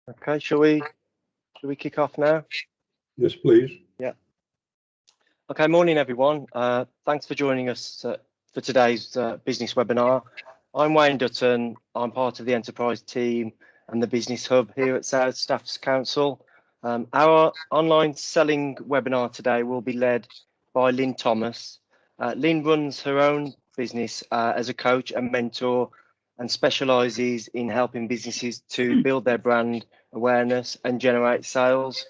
Okay, shall we kick off now? Yes, please. Yeah. Okay, morning everyone. Thanks for joining us for today's business webinar. I'm Wayne Dutton. I'm part of the enterprise team and the business hub here at South Staffs Council. Our online selling webinar today will be led by Lynn Thomas. Lynn runs her own business as a coach and mentor and specialises in helping businesses to build their brand awareness and generate sales.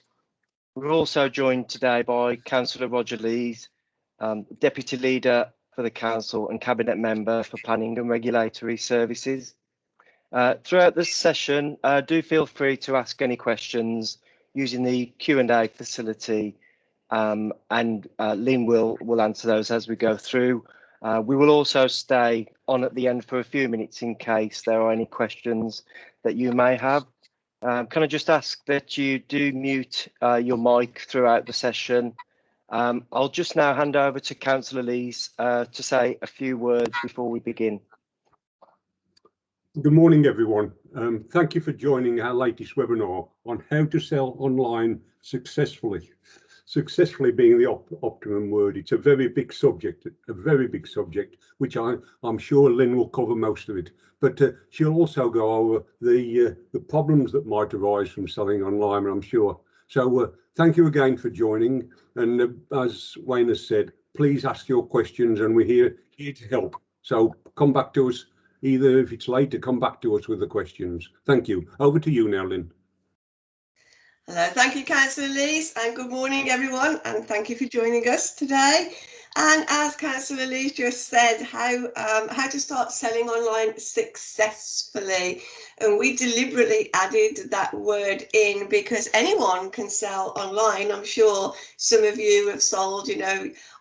We're also joined today by Councillor Roger Lees, Deputy Leader for the Council and Cabinet Member for Planning and Regulatory Services. Throughout this session, do feel free to ask any questions using the Q&A facility, and Lynn will answer those as we go through. We will also stay on at the end for a few minutes in case there are any questions that you may have. Can I just ask that you do mute your mic throughout the session? I'll just now hand over to Councillor Lees to say a few words before we begin. Good morning, everyone. Thank you for joining our latest webinar on how to sell online successfully. Successfully being the optimum word. It's a very big subject, which I'm sure Lynn will cover most of it. But she'll also go over the problems that might arise from selling online, I'm sure. So thank you again for joining. And as Wayne has said, please ask your questions, and we're here to help. So come back to us, either if it's later, come back to us with the questions. Thank you. Over to you now, Lynn. Hello, thank you, Councillor Lees, and good morning, everyone, and thank you for joining us today. And as Councillor Lees just said, how to start selling online successfully, and we deliberately added that word in because anyone can sell online. I'm sure some of you have sold,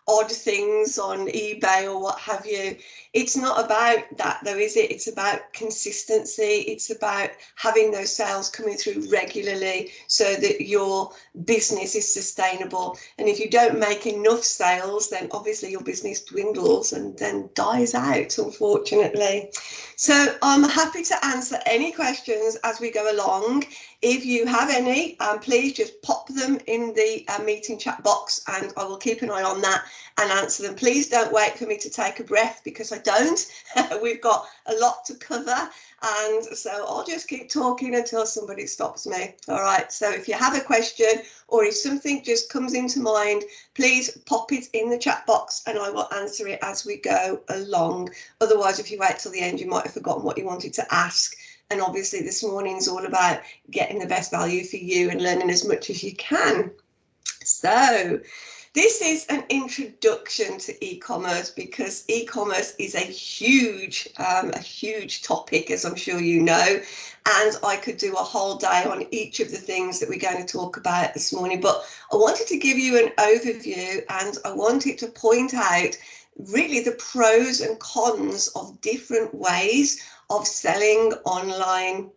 odd things on eBay or what have you. It's not about that though, is it? It's about consistency. It's about having those sales coming through regularly so that your business is sustainable. And if you don't make enough sales, then obviously your business dwindles and then dies out, unfortunately. So I'm happy to answer any questions as we go along. If you have any, please just pop them in the meeting chat box and I will keep an eye on that and answer them. Please don't wait for me to take a breath because I don't. We've got a lot to cover, and so I'll just keep talking until somebody stops me. All right, so if you have a question or if something just comes into mind, please pop it in the chat box and I will answer it as we go along. Otherwise, if you wait till the end, you might have forgotten what you wanted to ask. And obviously this morning's all about getting the best value for you and learning as much as you can. So this is an introduction to e-commerce because e-commerce is a huge topic, as I'm sure you know, and I could do a whole day on each of the things that we're going to talk about this morning. But I wanted to give you an overview and I wanted to point out really the pros and cons of different ways of selling online.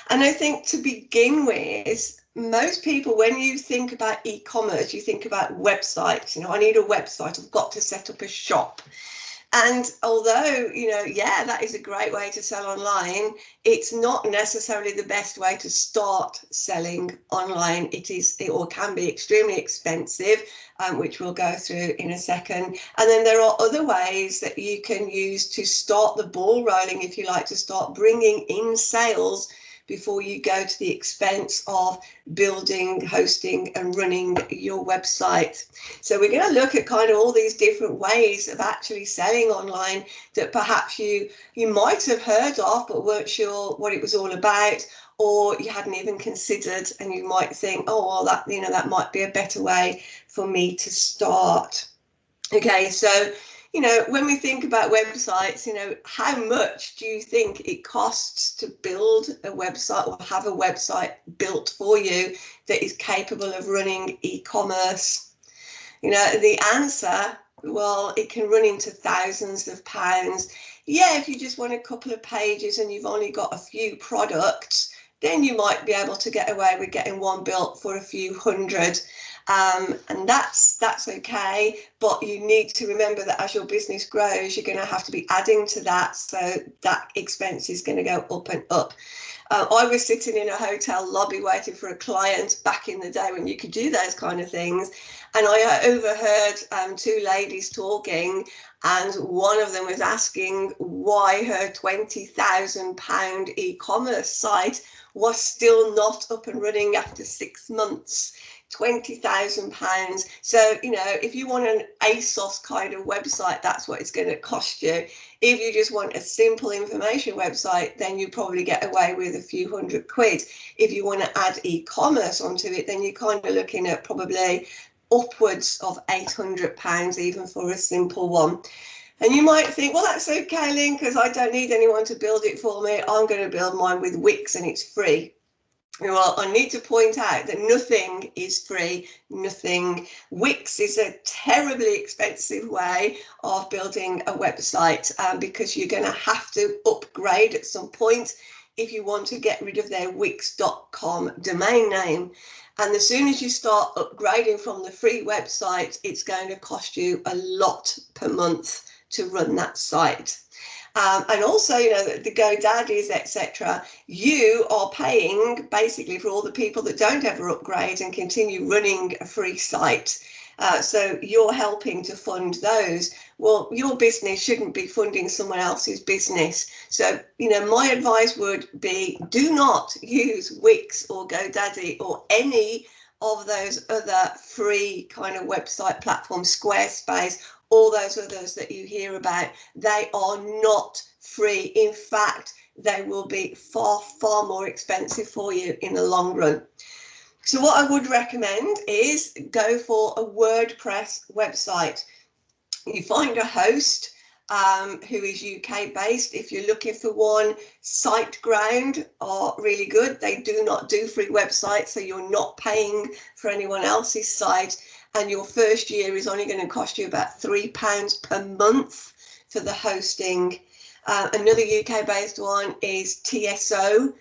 And I think to begin with, most people, when you think about e-commerce, you think about websites. I need a website, I've got to set up a shop. And although, that is a great way to sell online, it's not necessarily the best way to start selling online. It can be extremely expensive, which we'll go through in a second. And then there are other ways that you can use to start the ball rolling, if you like, to start bringing in sales before you go to the expense of building, hosting and running your website. So we're going to look at kind of all these different ways of actually selling online that perhaps you might have heard of but weren't sure what it was all about, or you hadn't even considered, and you might think, oh, well, that might be a better way for me to start. Okay, so when we think about websites, how much do you think it costs to build a website or have a website built for you that is capable of running e-commerce? The answer, well, it can run into thousands of pounds. Yeah, if you just want a couple of pages and you've only got a few products, then you might be able to get away with getting one built for a few hundred. And that's okay, but you need to remember that as your business grows, you're going to have to be adding to that, so that expense is going to go up and up. I was sitting in a hotel lobby waiting for a client back in the day when you could do those kind of things. And I overheard two ladies talking, and one of them was asking why her £20,000 e-commerce site was still not up and running after 6 months. £20,000. So, you know, if you want an ASOS kind of website, that's what it's going to cost you. If you just want a simple information website, then you probably get away with a few £100. If you want to add e-commerce onto it, then you're kind of looking at probably upwards of £800 even for a simple one. And you might think, well, that's okay, Lynn, because I don't need anyone to build it for me. I'm going to build mine with Wix and it's free. Well, I need to point out that nothing is free, nothing. Wix is a terribly expensive way of building a website because you're going to have to upgrade at some point if you want to get rid of their wix.com domain name. And as soon as you start upgrading from the free website, it's going to cost you a lot per month to run that site. And also, you know, the GoDaddies, etc., you are paying basically for all the people that don't ever upgrade and continue running a free site. So you're helping to fund those. Well, your business shouldn't be funding someone else's business. So, you know, my advice would be do not use Wix or GoDaddy or any of those other free kind of website platforms, Squarespace, all those others that you hear about. They are not free. In fact, they will be far, far more expensive for you in the long run. So what I would recommend is go for a WordPress website. You find a host who is UK based. If you're looking for one, SiteGround are really good. They do not do free websites, so you're not paying for anyone else's site. And your first year is only going to cost you about £3 per month for the hosting. Another UK-based one is TSO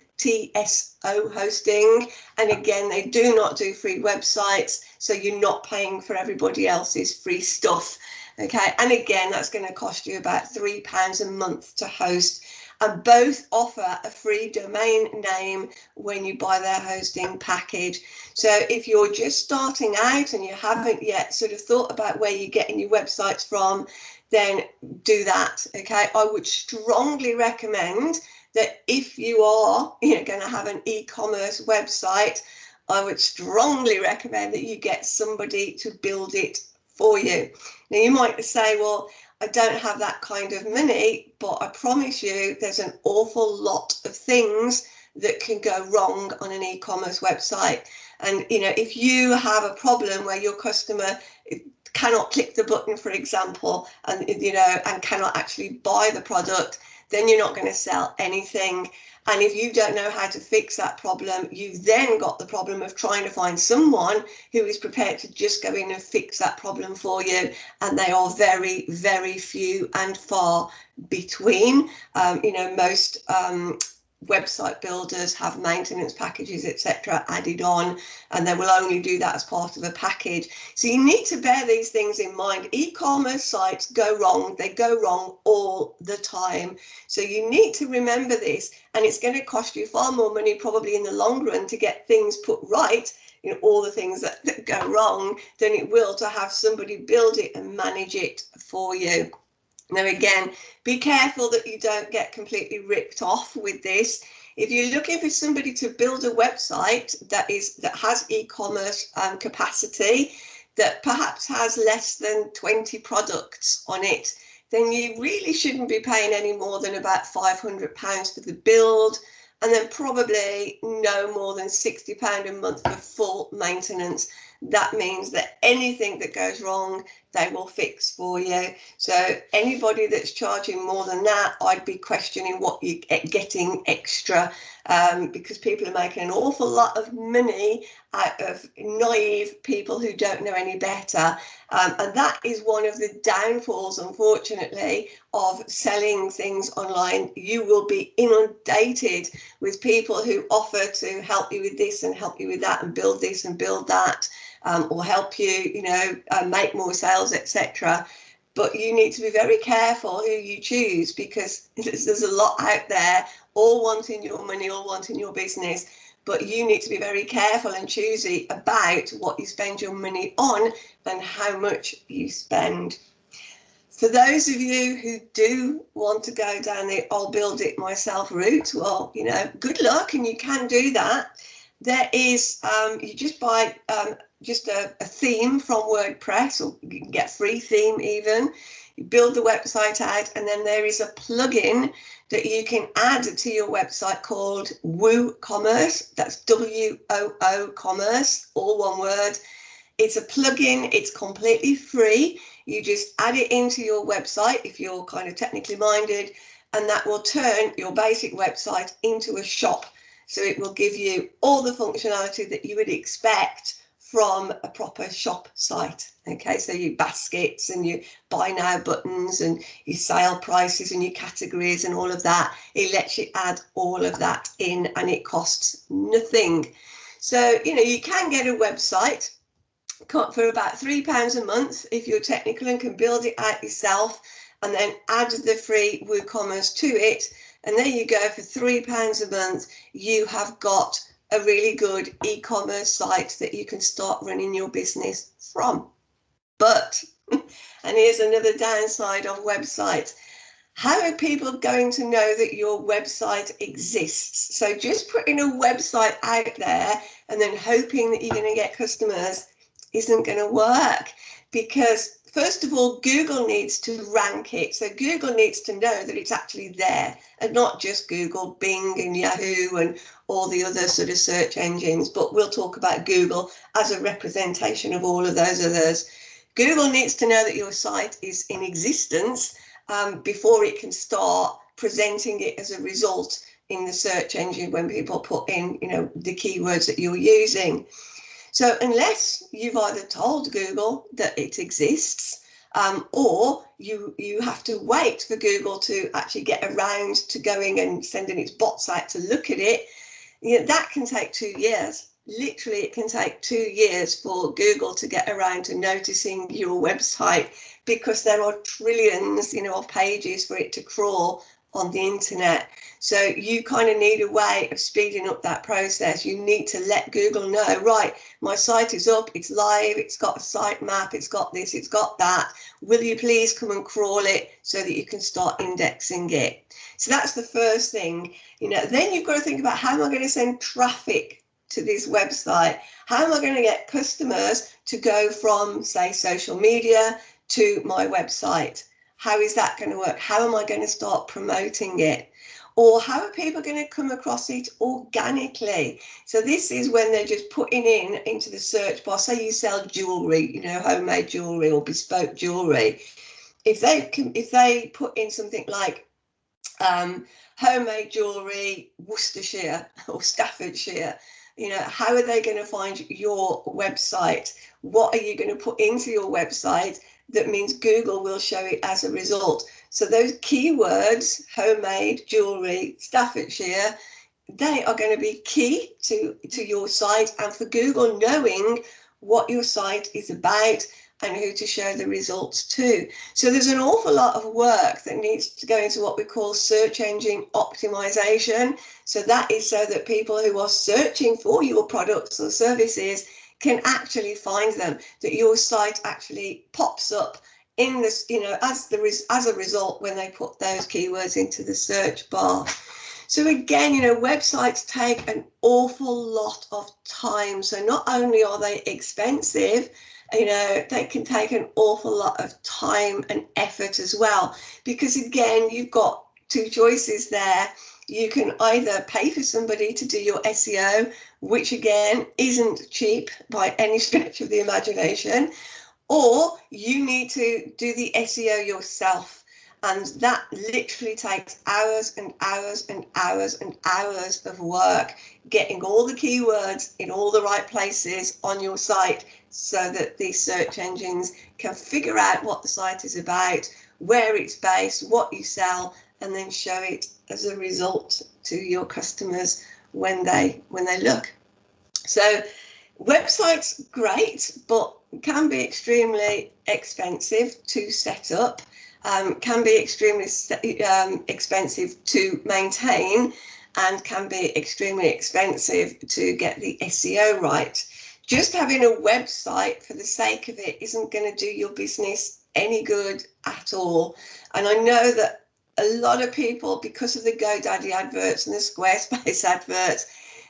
hosting. And again, they do not do free websites, so you're not paying for everybody else's free stuff. Okay, and again, that's going to cost you about £3 a month to host. And both offer a free domain name when you buy their hosting package. So if you're just starting out and you haven't yet sort of thought about where you're getting your websites from, then do that. Okay, I would strongly recommend that if you are going to have an e-commerce website, I would strongly recommend that you get somebody to build it for you. Now you might say, well, I don't have that kind of money, but I promise you there's an awful lot of things that can go wrong on an e-commerce website. And, you know, if you have a problem where your customer cannot click the button, for example, and, you know, and cannot actually buy the product, then you're not going to sell anything. And if you don't know how to fix that problem, you've then got the problem of trying to find someone who is prepared to just go in and fix that problem for you. And they are very, very few and far between. You know, most website builders have maintenance packages, etc., added on, and they will only do that as part of a package. So you need to bear these things in mind. E-commerce sites go wrong. They go wrong all the time. So you need to remember this, and it's going to cost you far more money probably in the long run to get things put right, you know, all the things that go wrong, than it will to have somebody build it and manage it for you. Now, again, be careful that you don't get completely ripped off with this. If you're looking for somebody to build a website that has e-commerce capacity, that perhaps has less than 20 products on it, then you really shouldn't be paying any more than about £500 for the build, and then probably no more than £60 a month for full maintenance. That means that anything that goes wrong, they will fix for you. So anybody that's charging more than that, I'd be questioning what you're getting extra, because people are making an awful lot of money out of naive people who don't know any better. And that is one of the downfalls, unfortunately, of selling things online. You will be inundated with people who offer to help you with this and help you with that and build this and build that, or help you, make more sales, etc. but you need to be very careful who you choose, because there's a lot out there, all wanting your money, all wanting your business. But you need to be very careful and choosy about what you spend your money on and how much you spend. For those of you who do want to go down the I'll build it myself route, well, you know, good luck, and you can do that. There is, you just buy just a theme from WordPress, or you can get free theme even. You build the website out, and then there is a plugin that you can add to your website called Woocommerce. That's W-O-O commerce, all one word. It's a plugin. It's completely free. You just add it into your website if you're kind of technically minded, and that will turn your basic website into a shop. So it will give you all the functionality that you would expect from a proper shop site. Okay, so your baskets and your buy now buttons and your sale prices and your categories and all of that. It lets you add all of that in, and it costs nothing. So, you know, you can get a website for about £3 a month if you're technical and can build it out yourself, and then add the free WooCommerce to it. And there you go, for £3 a month, you have got a really good e-commerce site that you can start running your business from. But, and here's another downside of websites, how are people going to know that your website exists? So just putting a website out there and then hoping that you're going to get customers isn't going to work, because first of all, Google needs to rank it. So Google needs to know that it's actually there, and not just Google, Bing and Yahoo and all the other sort of search engines. But we'll talk about Google as a representation of all of those others. Google needs to know that your site is in existence before it can start presenting it as a result in the search engine when people put in, you know, the keywords that you're using. So unless you've either told Google that it exists, or you have to wait for Google to actually get around to going and sending its bots out to look at it, you know, that can take 2 years. Literally, it can take 2 years for Google to get around to noticing your website, because there are trillions, you know, of pages for it to crawl on the internet. So you kind of need a way of speeding up that process. You need to let Google know, right, my site is up, it's live, it's got a site map, it's got this, it's got that. Will you please come and crawl it so that you can start indexing it? So that's the first thing. You know, then you've got to think about, how am I going to send traffic to this website? How am I going to get customers to go from, say, social media to my website? How is that going to work? How am I going to start promoting it? Or how are people going to come across it organically? So this is when they're just putting into the search bar, say you sell jewelry, you know, homemade jewelry or bespoke jewelry. If they put in something like homemade jewelry, Worcestershire or Staffordshire, you know, how are they going to find your website? What are you going to put into your website that means Google will show it as a result? So those keywords, homemade jewelry, Staffordshire, they are going to be key to your site, and for Google knowing what your site is about and who to show the results to. So there's an awful lot of work that needs to go into what we call search engine optimization. So that is so that people who are searching for your products or services can actually find them, that your site actually pops up in this, you know, as a result when they put those keywords into the search bar. So again, you know, websites take an awful lot of time. So not only are they expensive, you know, they can take an awful lot of time and effort as well, because again, you've got two choices there. You can either pay for somebody to do your SEO, which again isn't cheap by any stretch of the imagination, or you need to do the SEO yourself. And that literally takes hours and hours and hours and hours of work, getting all the keywords in all the right places on your site so that the search engines can figure out what the site is about, where it's based, what you sell, and then show it as a result to your customers when they look. So websites, great, but can be extremely expensive to set up, can be extremely expensive to maintain, and can be extremely expensive to get the SEO right. Just having a website for the sake of it isn't going to do your business any good at all. And I know that a lot of people, because of the GoDaddy adverts and the Squarespace adverts,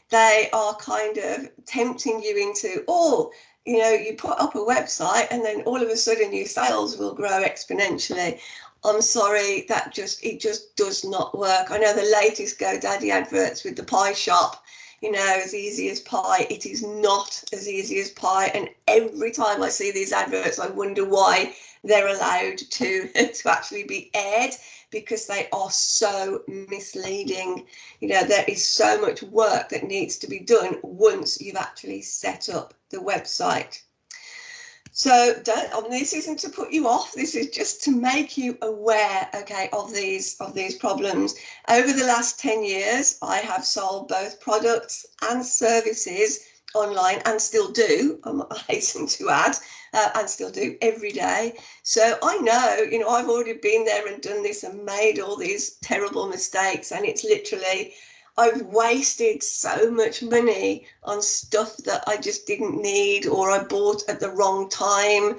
they are kind of tempting you into, oh, you know, you put up a website and then all of a sudden your sales will grow exponentially. I'm sorry, it just does not work. I know the latest GoDaddy adverts with the pie shop, you know, as easy as pie. It is not as easy as pie. And every time I see these adverts, I wonder why they're allowed to actually be aired, because they are so misleading. You know, there is so much work that needs to be done once you've actually set up the website. So this isn't to put you off. This is just to make you aware, okay, of these problems. Over the last 10 years, I have sold both products and services online, and still do, I hasten to add, and still do every day. So I know, you know, I've already been there and done this and made all these terrible mistakes, and it's literally, I've wasted so much money on stuff that I just didn't need, or I bought at the wrong time,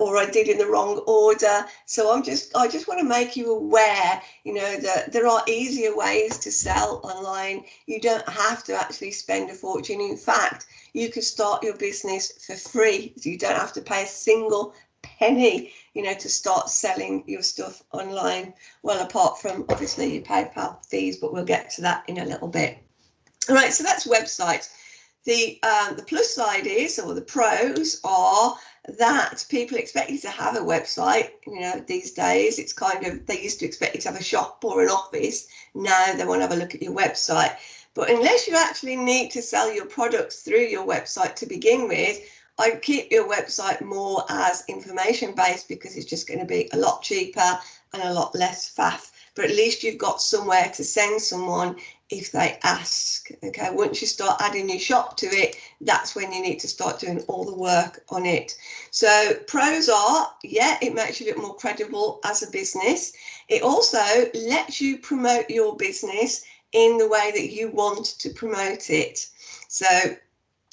or I did in the wrong order. So I just want to make you aware, you know, that there are easier ways to sell online. You don't have to actually spend a fortune. In fact, you could start your business for free. So you don't have to pay a single penny, you know, to start selling your stuff online. Well, apart from obviously your PayPal fees, but we'll get to that in a little bit. All right, so that's websites. The plus side is, or the pros are, that people expect you to have a website. You know, these days it's kind of, they used to expect you to have a shop or an office. Now they want to have a look at your website. But unless you actually need to sell your products through your website to begin with, I'd keep your website more as information based, because it's just going to be a lot cheaper and a lot less faff. But at least you've got somewhere to send someone if they ask. Okay, once you start adding your shop to it, that's when you need to start doing all the work on it. So pros are, yeah, it makes you look more credible as a business. It also lets you promote your business in the way that you want to promote it. So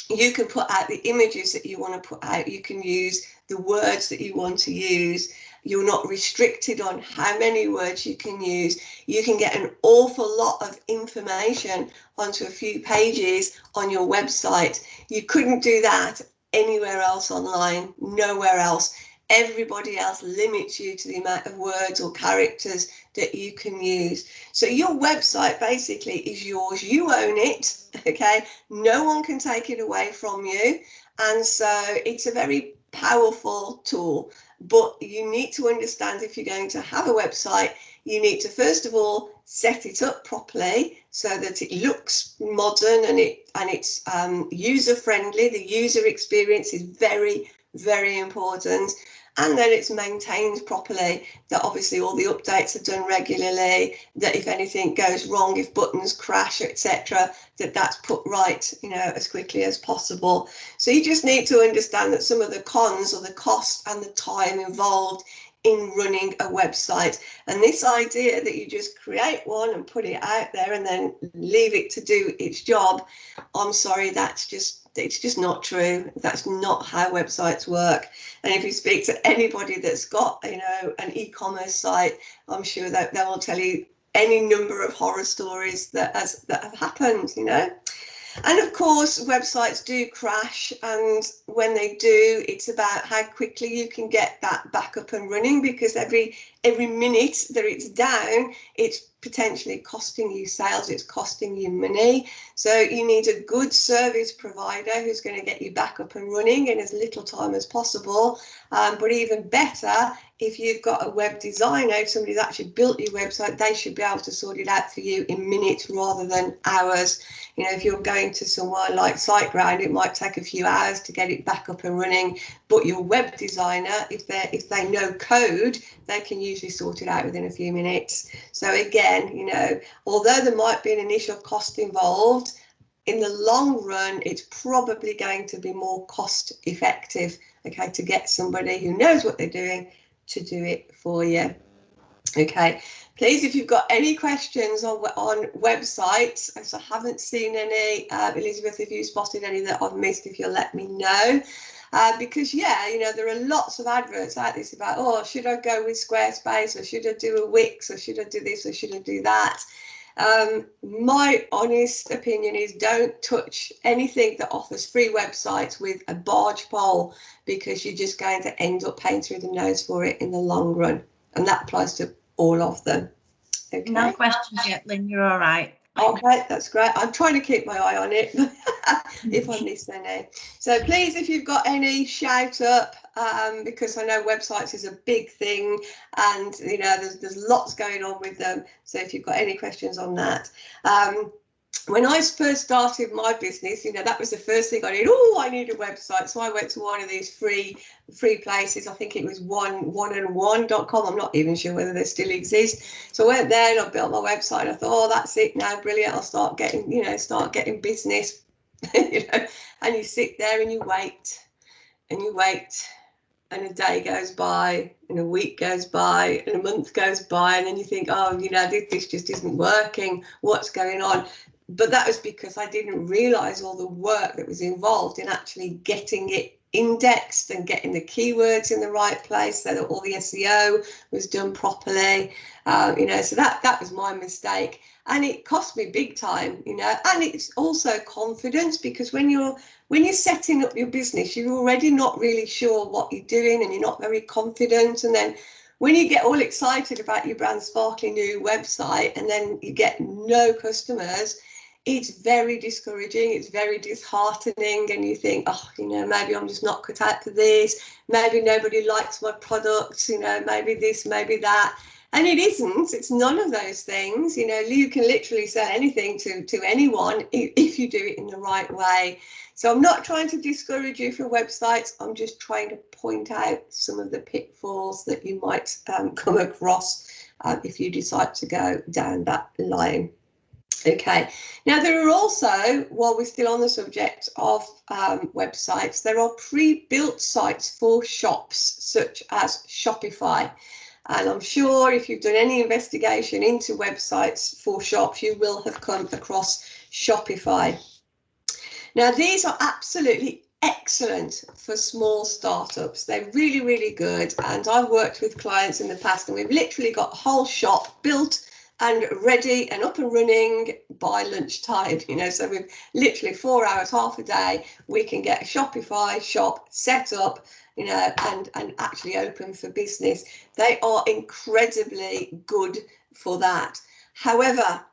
you can put out the images that you want to put out. You can use the words that you want to use. You're not restricted on how many words you can use. You can get an awful lot of information onto a few pages on your website. You couldn't do that anywhere else online, nowhere else. Everybody else limits you to the amount of words or characters that you can use. So your website basically is yours. You own it, okay? No one can take it away from you. And so it's a very powerful tool. But you need to understand, if you're going to have a website, you need to first of all set it up properly so that it looks modern and it's user friendly. The user experience is very, very important. And then it's maintained properly, that obviously all the updates are done regularly, that if anything goes wrong, if buttons crash, etc., that's put right, you know, as quickly as possible. So you just need to understand that some of the cons or the cost and the time involved in running a website. And this idea that you just create one and put it out there and then leave it to do its job, I'm sorry, it's just not true. That's not how websites work. And if you speak to anybody that's got, you know, an e-commerce site, I'm sure that they will tell you any number of horror stories that have happened, you know. And of course, websites do crash, and when they do, it's about how quickly you can get that back up and running, because every minute that it's down, it's potentially costing you sales, it's costing you money. So you need a good service provider who's going to get you back up and running in as little time as possible. But even better, if you've got a web designer, if somebody's actually built your website, they should be able to sort it out for you in minutes rather than hours. You know, if you're going to somewhere like SiteGround, it might take a few hours to get it back up and running. But your web designer, if they know code, they can usually sort it out within a few minutes. So again, you know, although there might be an initial cost involved, in the long run, it's probably going to be more cost effective, okay, to get somebody who knows what they're doing to do it for you. Okay, please, if you've got any questions on websites, as I haven't seen any, Elizabeth, if you spotted any that I've missed, if you'll let me know. Because, yeah, you know, there are lots of adverts like this about, oh, should I go with Squarespace, or should I do a Wix, or should I do this, or should I do that? My honest opinion is don't touch anything that offers free websites with a barge pole, because you're just going to end up paying through the nose for it in the long run. And that applies to all of them. Okay. No questions yet, Lynn, you're all right. Okay, that's great. I'm trying to keep my eye on it if I miss any. So please, if you've got any, shout up, because I know websites is a big thing, and you know there's lots going on with them. So if you've got any questions on that. When I first started my business, you know, that was the first thing I did. Oh, I need a website. So I went to one of these free places. I think it was oneandone.com. I'm not even sure whether they still exist. So I went there and I built my website. I thought, oh, that's it now, brilliant. I'll start getting business. You know, and you sit there and you wait and you wait. And a day goes by, and a week goes by, and a month goes by, and then you think, oh, you know, this just isn't working. What's going on? But that was because I didn't realise all the work that was involved in actually getting it indexed and getting the keywords in the right place, so that all the SEO was done properly. You know, so that was my mistake, and it cost me big time. You know, and it's also confidence, because when you're setting up your business, you're already not really sure what you're doing, and you're not very confident. And then when you get all excited about your brand sparkling new website, and then you get no customers, it's very discouraging, it's very disheartening, and you think, oh, you know, maybe I'm just not cut out for this, maybe nobody likes my products, you know, maybe this, maybe that. And it isn't, it's none of those things. You know, you can literally sell anything to anyone if you do it in the right way. So I'm not trying to discourage you for websites, I'm just trying to point out some of the pitfalls that you might come across if you decide to go down that line. Okay, now there are also, while we're still on the subject of websites, there are pre-built sites for shops such as Shopify. And I'm sure if you've done any investigation into websites for shops, you will have come across Shopify. Now, these are absolutely excellent for small startups. They're really, really good. And I've worked with clients in the past, and we've literally got a whole shop built and ready and up and running by lunchtime, you know, so we've literally 4 hours, half a day, we can get a Shopify shop set up, you know, and actually open for business. They are incredibly good for that. However,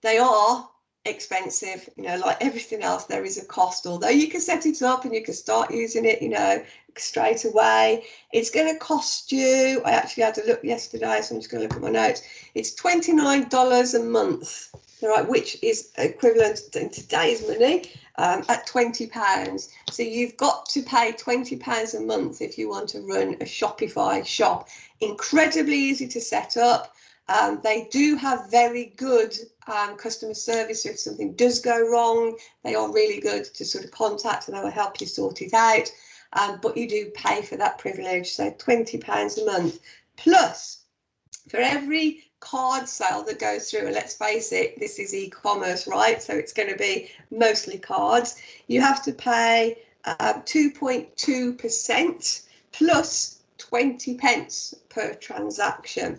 they are expensive, you know, like everything else, there is a cost. Although you can set it up and you can start using it, you know, straight away, it's going to cost you, I actually had to look yesterday, so I'm just going to look at my notes, it's $29 a month, all right, which is equivalent in today's money at £20. So you've got to pay £20 a month if you want to run a Shopify shop. Incredibly easy to set up. They do have very good customer service. If something does go wrong, they are really good to sort of contact, and they will help you sort it out. But you do pay for that privilege, so £20 a month. Plus, for every card sale that goes through, and let's face it, this is e-commerce, right? So it's going to be mostly cards. You have to pay 2.2% plus 20 pence per transaction.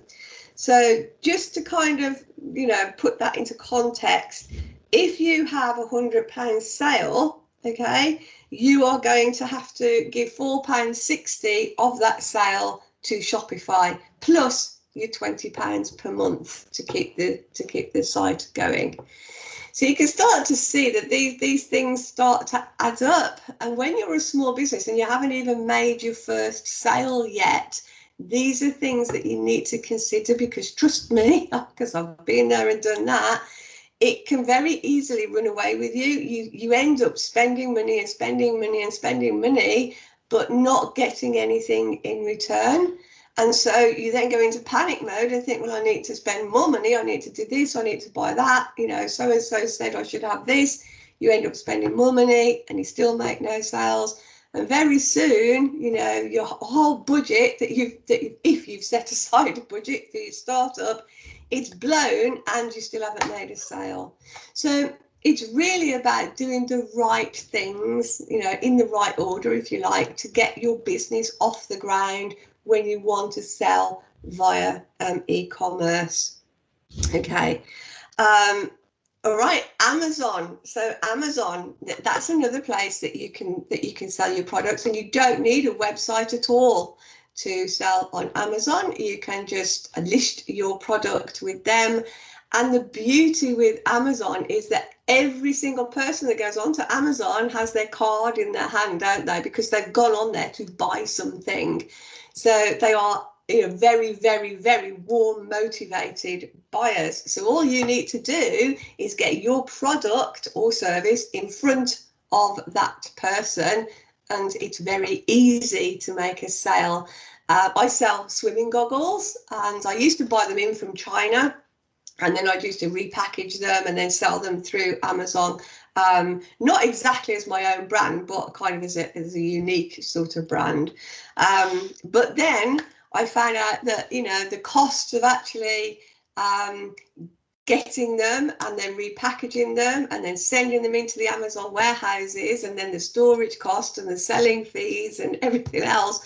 So just to kind of, you know, put that into context, if you have a £100 sale, okay, you are going to have to give £4.60 of that sale to Shopify, plus your £20 per month to keep the site going. So you can start to see that these things start to add up. And when you're a small business and you haven't even made your first sale yet, these are things that you need to consider, because trust me, because I've been there and done that, it can very easily run away with you. You end up spending money and spending money and spending money, but not getting anything in return. And so you then go into panic mode and think, well, I need to spend more money. I need to do this. I need to buy that. You know, so-and-so said I should have this. You end up spending more money and you still make no sales. And very soon, you know, your whole budget if you've set aside a budget for your startup, it's blown and you still haven't made a sale. So it's really about doing the right things, you know, in the right order, if you like, to get your business off the ground when you want to sell via e-commerce. Okay. All right, Amazon. So Amazon, that's another place that you can sell your products, and you don't need a website at all to sell on Amazon. You can just list your product with them. And the beauty with Amazon is that every single person that goes onto Amazon has their card in their hand, don't they? Because they've gone on there to buy something. So they are, you know, very, very, very warm, motivated buyers. So all you need to do is get your product or service in front of that person, and it's very easy to make a sale. I sell swimming goggles, and I used to buy them in from China, and then I used to repackage them and then sell them through Amazon. Not exactly as my own brand, but kind of as a unique sort of brand. But then I found out that, you know, the cost of actually getting them and then repackaging them and then sending them into the Amazon warehouses, and then the storage cost and the selling fees and everything else,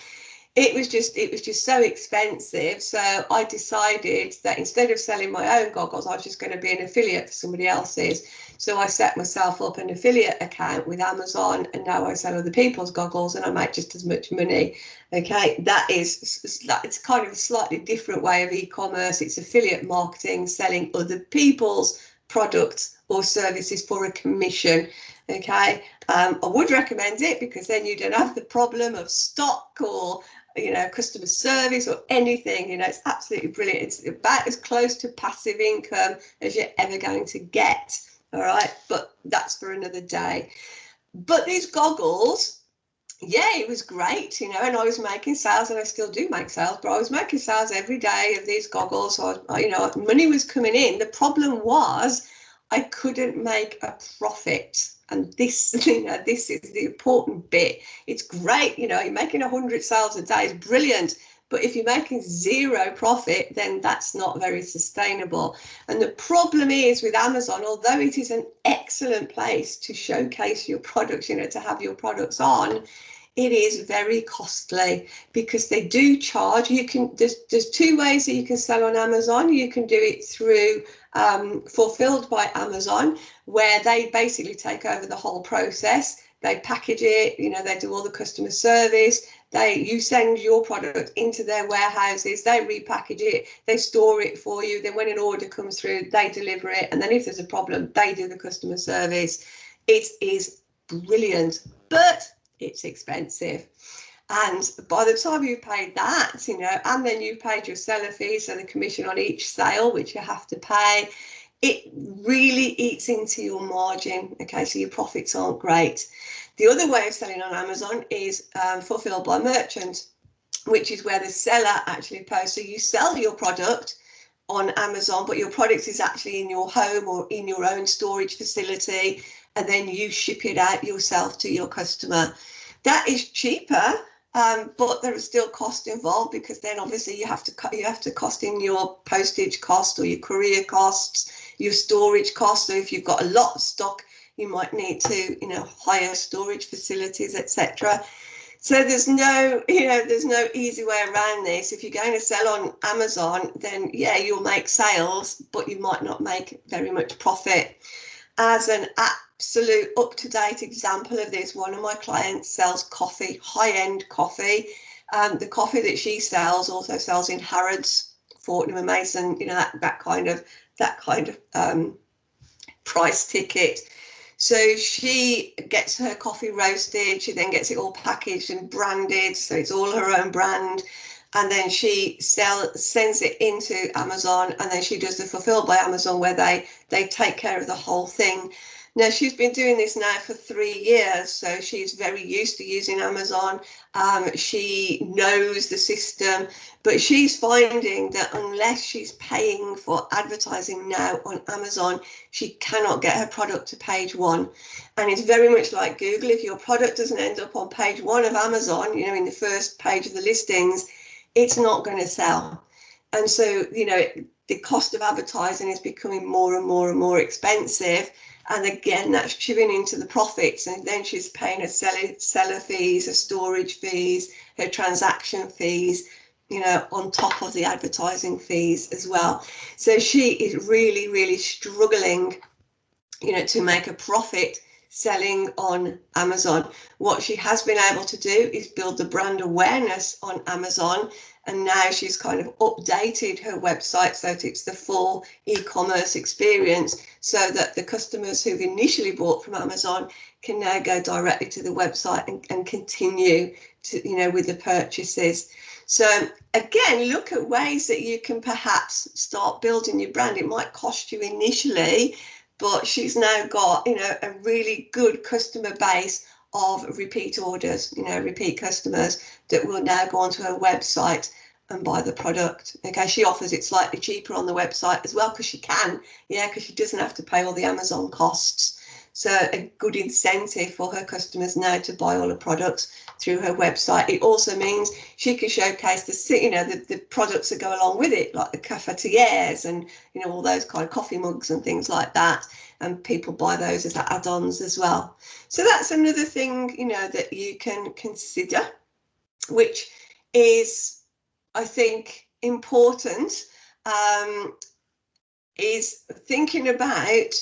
it was just so expensive. So I decided that instead of selling my own goggles, I was just going to be an affiliate for somebody else's. So I set myself up an affiliate account with Amazon, and now I sell other people's goggles and I make just as much money. Okay, it's kind of a slightly different way of e-commerce. It's affiliate marketing, selling other people's products or services for a commission. Okay, I would recommend it, because then you don't have the problem of stock or, you know, customer service or anything. You know, it's absolutely brilliant. It's about as close to passive income as you're ever going to get. All right, but that's for another day. But these goggles, yeah, it was great, you know, and I was making sales, and I still do make sales, but I was making sales every day of these goggles. So you know, money was coming in. The problem was I couldn't make a profit. And this, you know, this is the important bit. It's great, you know, you're making 100 sales a day is brilliant, but if you're making zero profit, then that's not very sustainable. And the problem is with Amazon, although it is an excellent place to showcase your products, you know, to have your products on, it is very costly, because they do charge. You can, there's two ways that you can sell on Amazon. You can do it through Fulfilled by Amazon, where they basically take over the whole process. They package it, you know, they do all the customer service. You send your product into their warehouses, they repackage it, they store it for you. Then when an order comes through, they deliver it. And then if there's a problem, they do the customer service. It is brilliant, but it's expensive. And by the time you've paid that, you know, and then you've paid your seller fees, so the commission on each sale, which you have to pay, it really eats into your margin. Okay, so your profits aren't great. The other way of selling on Amazon is Fulfilled by Merchant, which is where the seller actually posts. So you sell your product on Amazon, but your product is actually in your home or in your own storage facility, and then you ship it out yourself to your customer. That is cheaper, but there is still cost involved, because then obviously you have to cost in your postage cost or your courier costs, your storage costs. So if you've got a lot of stock, you might need to, you know, hire storage facilities, etc. So there's no easy way around this. If you're going to sell on Amazon, then yeah, you'll make sales, but you might not make very much profit. As an absolute up-to-date example of this, one of my clients sells coffee, high-end coffee. The coffee that she sells also sells in Harrods, Fortnum & Mason, you know, that kind of price ticket. So she gets her coffee roasted, she then gets it all packaged and branded, so it's all her own brand, and then she sends it into Amazon, and then she does the Fulfilled by Amazon, where they take care of the whole thing. Now, she's been doing this now for 3 years, so she's very used to using Amazon. She knows the system, but she's finding that unless she's paying for advertising now on Amazon, she cannot get her product to page 1. And it's very much like Google. If your product doesn't end up on page 1 of Amazon, in the first page of the listings, it's not going to sell. And so, the cost of advertising is becoming more and more and more expensive. And again, that's chipping into the profits. And then she's paying her seller fees, her storage fees, her transaction fees, on top of the advertising fees as well. So she is really, really struggling, to make a profit selling on Amazon. What she has been able to do is build the brand awareness on Amazon. And now she's kind of updated her website so that it's the full e-commerce experience, so that the customers who've initially bought from Amazon can now go directly to the website and continue to, with the purchases. So again, look at ways that you can perhaps start building your brand. It might cost you initially, but she's now got, a really good customer base of repeat orders, repeat customers that will now go onto her website and buy the product. Okay, she offers it slightly cheaper on the website as well, because she can, because she doesn't have to pay all the Amazon costs. So a good incentive for her customers now to buy all the products through her website. It also means she can showcase the products that go along with it, like the cafetières and all those kind of coffee mugs and things like that. And people buy those as add-ons as well. So that's another thing, that you can consider, which is, I think, important, is thinking about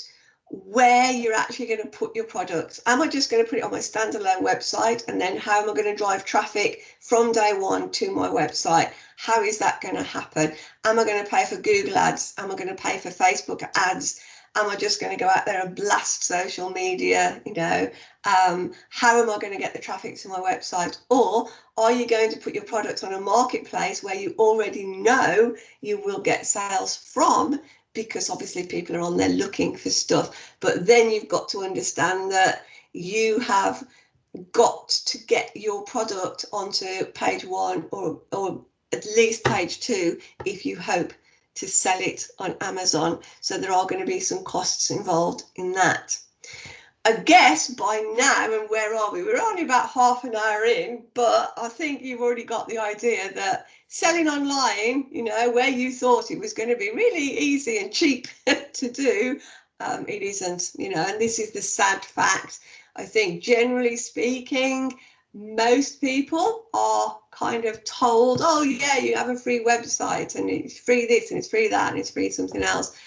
where you're actually going to put your product. Am I just going to put it on my standalone website, and then how am I going to drive traffic from day one to my website? How is that going to happen? Am I going to pay for Google ads? Am I going to pay for Facebook ads? Am I just going to go out there and blast social media? How am I going to get the traffic to my website? Or are you going to put your product on a marketplace where you already know you will get sales from, because obviously people are on there looking for stuff? But then you've got to understand that you have got to get your product onto page 1 or at least page 2 if you hope to sell it on Amazon. So there are going to be some costs involved in that. I guess by now, and where are we? We're only about half an hour in, but I think you've already got the idea that selling online, where you thought it was going to be really easy and cheap to do, it isn't, and this is the sad fact. I think generally speaking, most people are kind of told, oh yeah, you have a free website and it's free this and it's free that and it's free something else.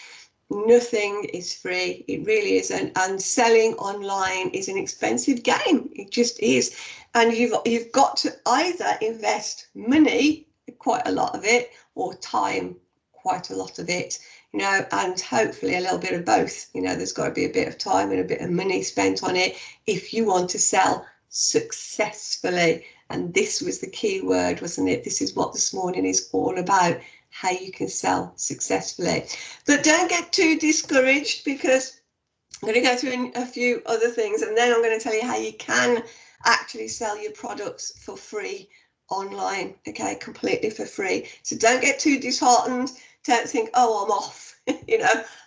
Nothing is free. It really isn't. And selling online is an expensive game. It just is. And you've got to either invest money, quite a lot of it, or time, quite a lot of it, and hopefully a little bit of both. There's got to be a bit of time and a bit of money spent on it if you want to sell successfully. And this was the key word, wasn't it? This is what this morning is all about, how you can sell successfully. But don't get too discouraged, because I'm going to go through a few other things, and then I'm going to tell you how you can actually sell your products for free online, okay, completely for free. So don't get too disheartened. Don't think, oh, I'm off.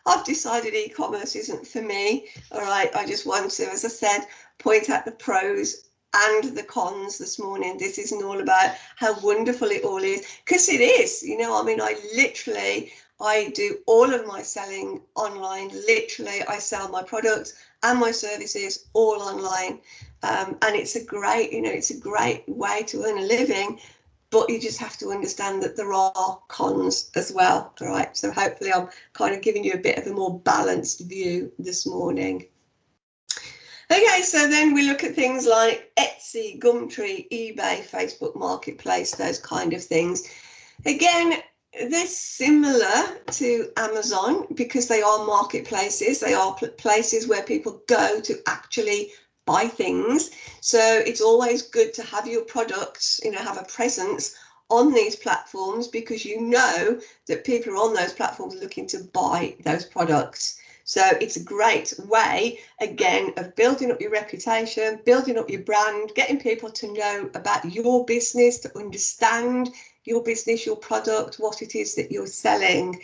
I've decided e-commerce isn't for me. All right, I just want to, as I said, point out the pros and the cons this morning. This isn't all about how wonderful it all is, because it is. I do all of my selling online. Literally, I sell my products and my services all online, and it's a great, it's a great way to earn a living. But you just have to understand that there are cons as well. All right. So hopefully I'm kind of giving you a bit of a more balanced view this morning. Okay, so then we look at things like Etsy, Gumtree, eBay, Facebook Marketplace, those kind of things. Again, they're similar to Amazon because they are marketplaces. They are places where people go to actually buy things. So it's always good to have your products, have a presence on these platforms, because that people are on those platforms looking to buy those products. So it's a great way, again, of building up your reputation, building up your brand, getting people to know about your business, to understand your business, your product, what it is that you're selling.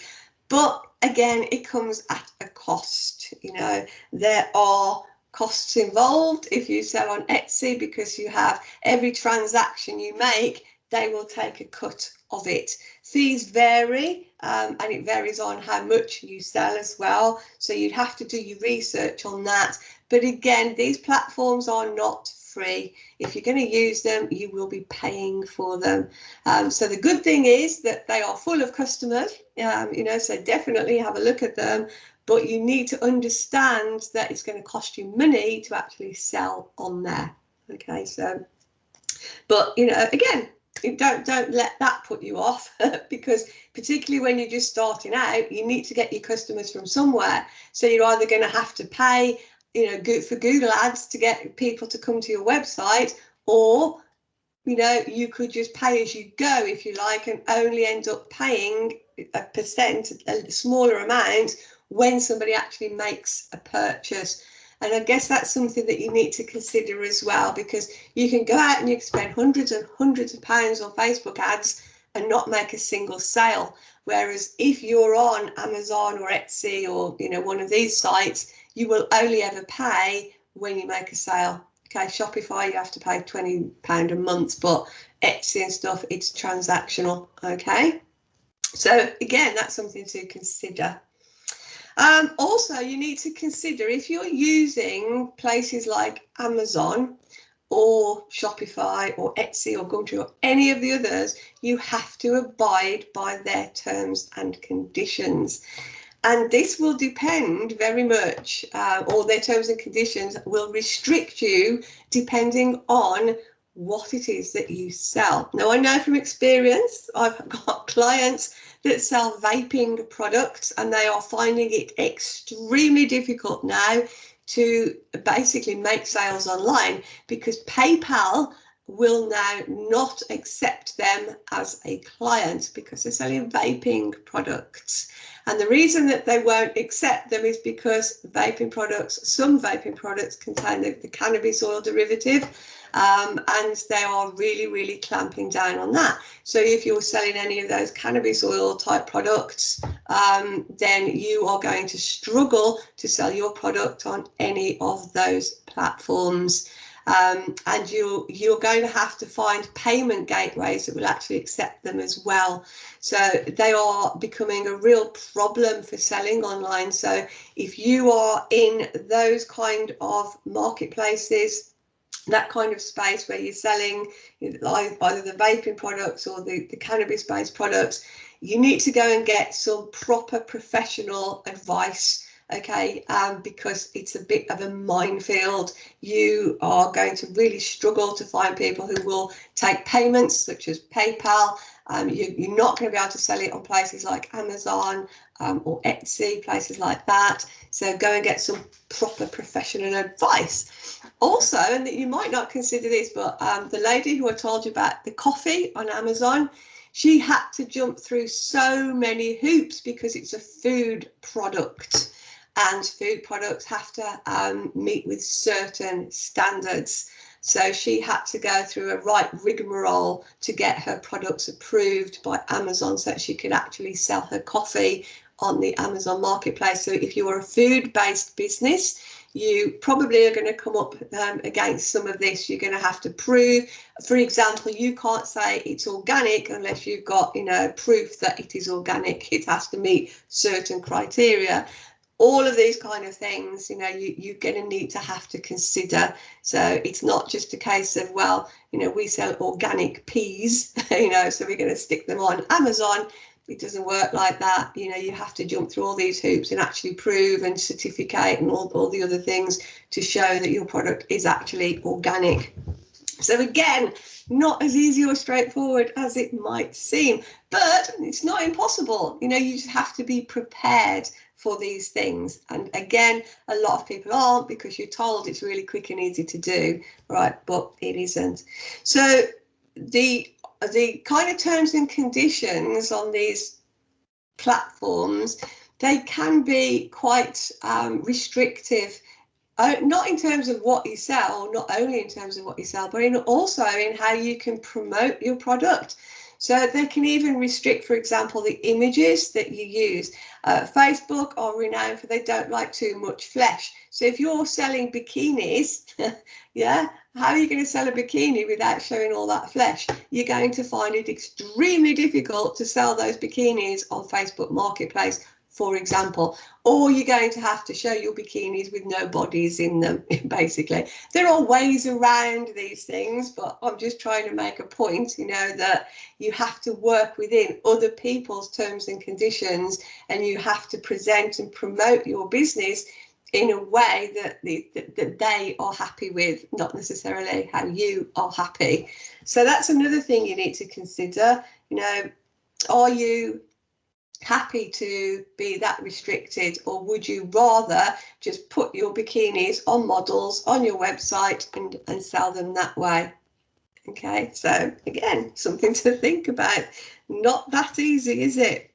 But again, it comes at a cost. You know, there are costs involved if you sell on Etsy, because you have every transaction you make, they will take a cut of it. Fees vary, and it varies on how much you sell as well. So you'd have to do your research on that. But again, these platforms are not free. If you're going to use them, you will be paying for them. So the good thing is that they are full of customers, you know, so definitely have a look at them. But you need to understand that it's going to cost you money to actually sell on there. Okay, so, but, you know, again, don't let that put you off, because particularly when you're just starting out, you need to get your customers from somewhere. So you're either going to have to pay, you know, for Google ads to get people to come to your website, or, you know, you could just pay as you go, if you like, and only end up paying a smaller amount when somebody actually makes a purchase. And I guess that's something that you need to consider as well, because you can go out and you can spend hundreds and hundreds of pounds on Facebook ads and not make a single sale. Whereas if you're on Amazon or Etsy or, you know, one of these sites, you will only ever pay when you make a sale. Okay, Shopify, you have to pay £20 a month, but Etsy and stuff, it's transactional. Okay, so again, that's something to consider. Also, you need to consider, if you're using places like Amazon or Shopify or Etsy or Gumtree or any of the others, you have to abide by their terms and conditions. And this will depend very much, or their terms and conditions will restrict you depending on what it is that you sell. Now, I know from experience, I've got clients that sell vaping products, and they are finding it extremely difficult now to basically make sales online, because PayPal will now not accept them as a client because they're selling vaping products. And the reason that they won't accept them is because vaping products, some vaping products contain the cannabis oil derivative, and they are really, really clamping down on that. So if you're selling any of those cannabis oil type products, then you are going to struggle to sell your product on any of those platforms. And you're going to have to find payment gateways that will actually accept them as well. So they are becoming a real problem for selling online. So if you are in those kind of marketplaces, that kind of space where you're selling either the vaping products or the cannabis-based products, you need to go and get some proper professional advice. Okay, because it's a bit of a minefield. You are going to really struggle to find people who will take payments such as PayPal. You're not going to be able to sell it on places like Amazon or Etsy, places like that. So go and get some proper professional advice. Also, and that you might not consider this, but the lady who I told you about, the coffee on Amazon, she had to jump through so many hoops because it's a food product. And food products have to meet with certain standards. So she had to go through a right rigmarole to get her products approved by Amazon so that she could actually sell her coffee on the Amazon marketplace. So if you are a food-based business, you probably are going to come up against some of this. You're going to have to prove, for example, you can't say it's organic unless you've got, you know, proof that it is organic. It has to meet certain criteria. All of these kind of things, you know, you're going to need to have to consider. So it's not just a case of, well, you know, we sell organic peas, you know, so we're going to stick them on Amazon. It doesn't work like that. You know, you have to jump through all these hoops and actually prove and certificate and all the other things to show that your product is actually organic. So again, not as easy or straightforward as it might seem, but it's not impossible. You know, you just have to be prepared for these things. And again, a lot of people aren't, because you're told it's really quick and easy to do, right? But it isn't. So the kind of terms and conditions on these platforms, they can be quite restrictive. Not in terms of what you sell, not only in terms of what you sell, but also in how you can promote your product. So they can even restrict, for example, the images that you use. Facebook are renowned for they don't like too much flesh. So if you're selling bikinis, yeah, how are you going to sell a bikini without showing all that flesh? You're going to find it extremely difficult to sell those bikinis on Facebook Marketplace, for example, or you're going to have to show your bikinis with no bodies in them, basically. There are ways around these things, but I'm just trying to make a point, that you have to work within other people's terms and conditions, and you have to present and promote your business in a way that they are happy with, not necessarily how you are happy. So that's another thing you need to consider. Are you happy to be that restricted, or would you rather just put your bikinis on models on your website and sell them that way? Okay, so again, something to think about. Not that easy, is it?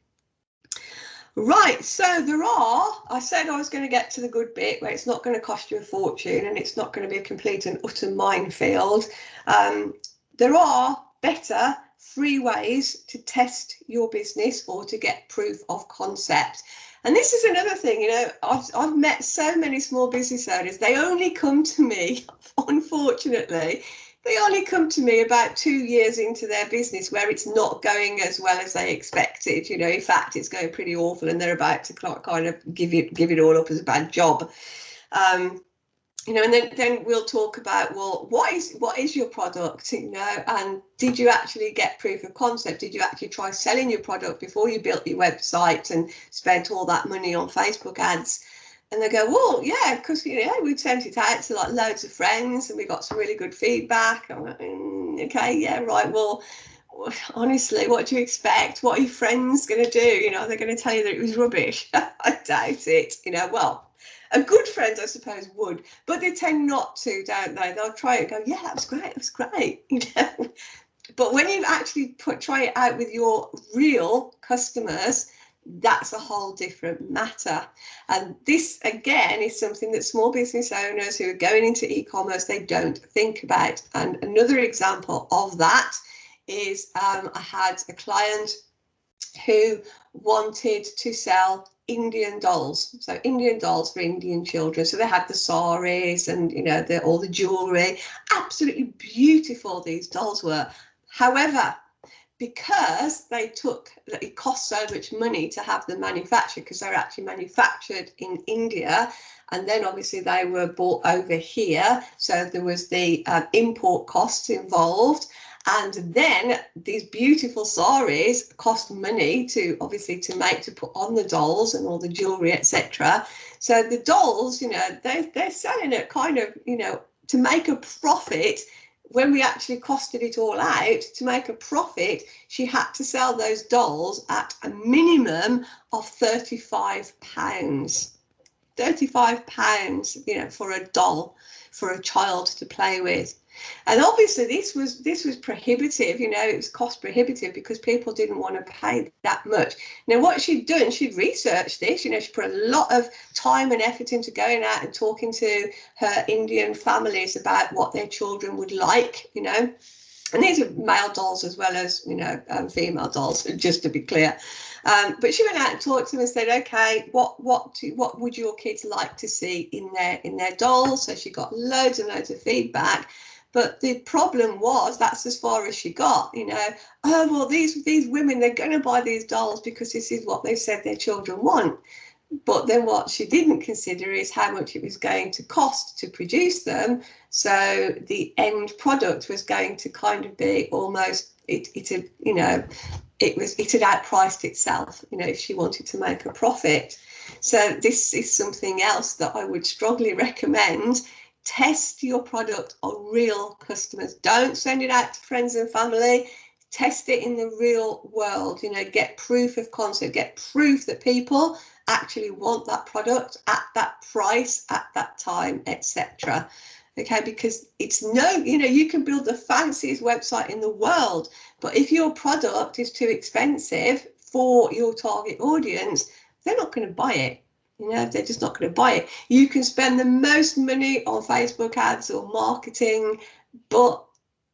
Right, so I said I was going to get to the good bit where it's not going to cost you a fortune and it's not going to be a complete and utter minefield. There are better free ways to test your business or to get proof of concept. And this is another thing, I've met so many small business owners. They only come to me, unfortunately, they only come to me about 2 years into their business where it's not going as well as they expected. In fact, it's going pretty awful and they're about to kind of give it all up as a bad job. And then we'll talk about, well, what is your product, and did you actually get proof of concept? Did you actually try selling your product before you built your website and spent all that money on Facebook ads? And they go, well, yeah, because, we've sent it out to like loads of friends and we got some really good feedback. I'm like, okay, yeah, right. Well, honestly, what do you expect? What are your friends going to do? They're going to tell you that it was rubbish. I doubt it. Well, a good friend, I suppose, would, but they tend not to, don't they? They'll try it and go, yeah, that was great. But when you actually try it out with your real customers, that's a whole different matter. And this, again, is something that small business owners who are going into e-commerce, they don't think about. And another example of that is I had a client who wanted to sell Indian dolls. So Indian dolls for Indian children. So they had the saris and, all the jewelry. Absolutely beautiful these dolls were. However, because it cost so much money to have them manufactured, because they're actually manufactured in India, and then obviously they were bought over here, so there was the import costs involved, and then these beautiful saris cost money to make, to put on the dolls and all the jewelry, etc. So the dolls, they're selling it kind of, to make a profit. When we actually costed it all out, to make a profit, she had to sell those dolls at a minimum of £35. £35, for a doll, for a child to play with. And obviously this was prohibitive, it was cost prohibitive because people didn't want to pay that much. Now, what she'd done, she'd researched this, she put a lot of time and effort into going out and talking to her Indian families about what their children would like, and these are male dolls as well as, female dolls, just to be clear. But she went out and talked to them and said, okay, what would your kids like to see in their dolls? So she got loads and loads of feedback. But the problem was, that's as far as she got, oh, well, these women, they're going to buy these dolls because this is what they said their children want. But then what she didn't consider is how much it was going to cost to produce them. So the end product was going to kind of be almost, it had outpriced itself, if she wanted to make a profit. So this is something else that I would strongly recommend. Test your product on real customers. Don't send it out to friends and family. Test it in the real world. Get proof of concept. Get proof that people actually want that product at that price, at that time, etc. Okay, because it's you can build the fanciest website in the world, but if your product is too expensive for your target audience, they're not going to buy it. You know, they're just not going to buy it. You can spend the most money on Facebook ads or marketing, but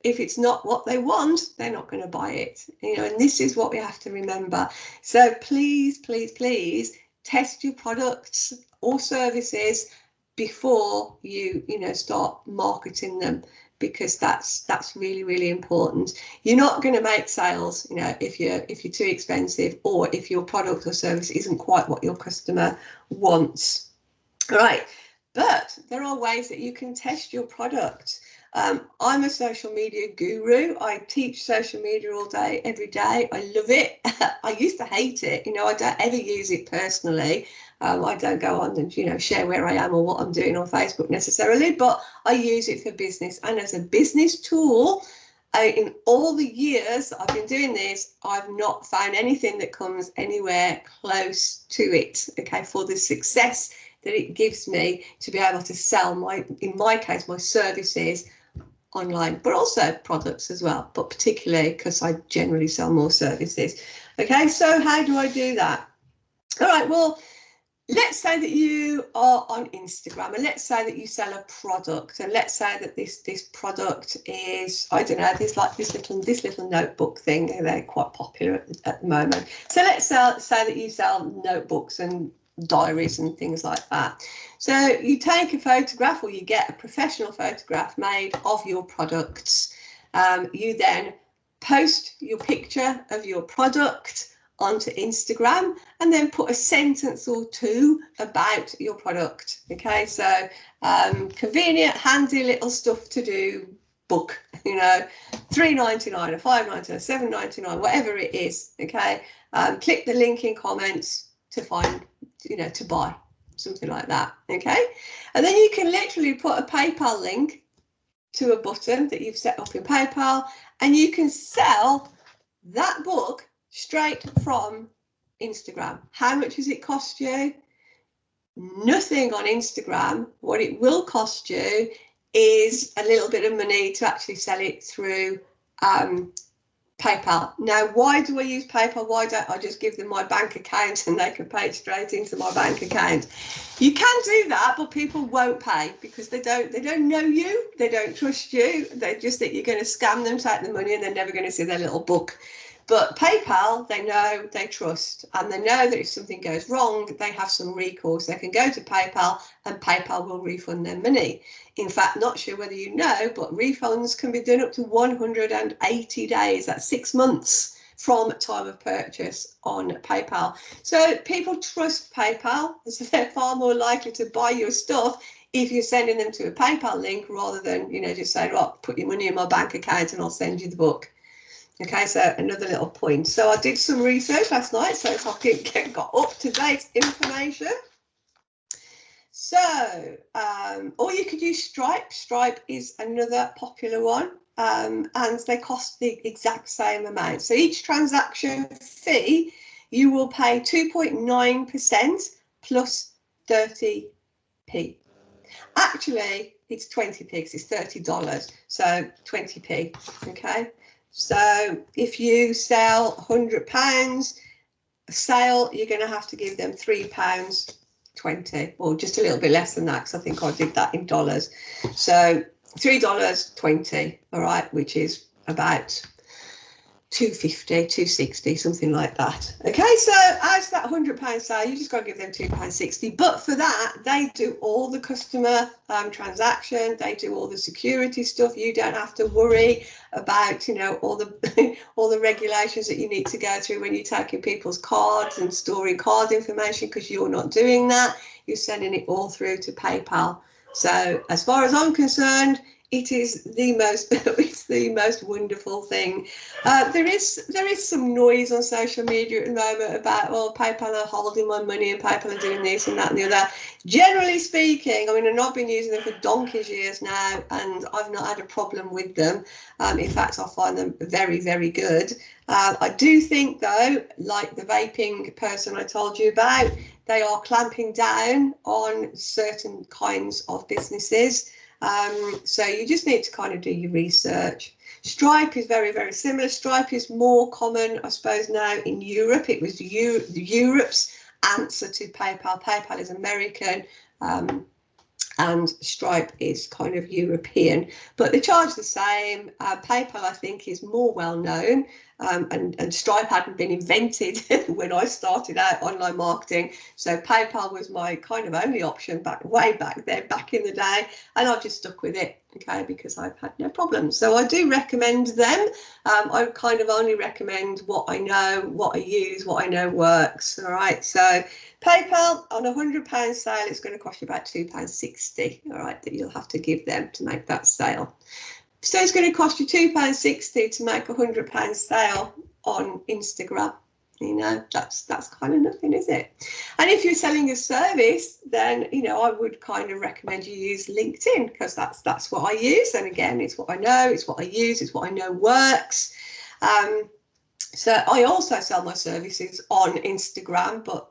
if it's not what they want, they're not going to buy it. You know, and this is what we have to remember. So please, please, please test your products or services before you start marketing them, because that's really, really important. You're not going to make sales, you know, if you're too expensive, or if your product or service isn't quite what your customer wants. All right, but there are ways that you can test your product. I'm a social media guru. I teach social media all day, every day. I love it. I used to hate it. You know, I don't ever use it personally. I don't go on and, you know, share where I am or what I'm doing on Facebook necessarily, but I use it for business and as a business tool. In all the years that I've been doing this, I've not found anything that comes anywhere close to it, okay, for the success that it gives me to be able to sell in my case, my services online, but also products as well, but particularly because I generally sell more services. Okay, so how do I do that? All right, well, let's say that you are on Instagram, and let's say that you sell a product, and let's say that this product is, I don't know, this little notebook thing. They're quite popular at the moment. So let's say that you sell notebooks and diaries and things like that. So you take a photograph, or you get a professional photograph made of your products. You then post your picture of your product onto Instagram, and then put a sentence or two about your product. Okay, so convenient, handy little stuff to do book, you know, $3.99 or $5.99, $7.99, whatever it is. Okay, click the link in comments to find, you know, to buy something like that. Okay, and then you can literally put a PayPal link to a button that you've set up in PayPal, and you can sell that book straight from Instagram. How much does it cost you? Nothing on Instagram. What it will cost you is a little bit of money to actually sell it through PayPal. Now, why do I use PayPal? Why don't I just give them my bank account and they can pay it straight into my bank account? You can do that, but people won't pay because they don't know you, they don't trust you. They just think you're going to scam them, take the money, and they're never going to see their little book. But PayPal, they know, they trust, and they know that if something goes wrong, they have some recourse. They can go to PayPal and PayPal will refund their money. In fact, not sure whether you know, but refunds can be done up to 180 days. That's 6 months from time of purchase on PayPal. So people trust PayPal, so they're far more likely to buy your stuff if you're sending them to a PayPal link rather than, you know, just saying, well, put your money in my bank account and I'll send you the book. Okay, so another little point. So I did some research last night, so if I got up-to-date information. So, or you could use Stripe. Stripe is another popular one, and they cost the exact same amount. So each transaction fee, you will pay 2.9% plus 30p. Actually, it's 20p because it's $30, so 20p, okay? So if you sell £100 a sale, you're going to have to give them £3.20, or just a little bit less than that, because I think I did that in dollars. So $3.20, all right, which is about $2.50, $2.60, something like that. Okay, so as that £100 sale, you just got to give them £2.60. But for that, they do all the customer transaction, they do all the security stuff. You don't have to worry about, you know, all the all the regulations that you need to go through when you're taking people's cards and storing card information, because you're not doing that. You're sending it all through to PayPal. So as far as I'm concerned, it is the most it's the most wonderful thing. There is some noise on social media at the moment about, well, PayPal are holding my money and PayPal are doing this and that and the other. Generally speaking, I mean, I've been using them for donkey's years now, and I've not had a problem with them. In fact, I find them very, very good. I do think, though, like the vaping person I told you about, they are clamping down on certain kinds of businesses. So you just need to kind of do your research. Stripe is very, very similar. Stripe is more common, I suppose, now in Europe. It was Europe's answer to PayPal. PayPal is American, and Stripe is kind of European, but they charge the same. PayPal, I think, is more well known, and Stripe hadn't been invented when I started out online marketing. So PayPal was my kind of only option way back there, back in the day, and I've just stuck with it, okay, because I've had no problems. So I do recommend them. I kind of only recommend what I know, what I use, what I know works. All right, so PayPal, on a £100 sale, it's going to cost you about £2.60, all right, that you'll have to give them to make that sale. So it's going to cost you £2.60 to make a £100 sale on Instagram. You know, that's kind of nothing, is it? And if you're selling a service, then, you know, I would kind of recommend you use LinkedIn, because that's what I use. And again, it's what I know, it's what I use, it's what I know works. So I also sell my services on Instagram, but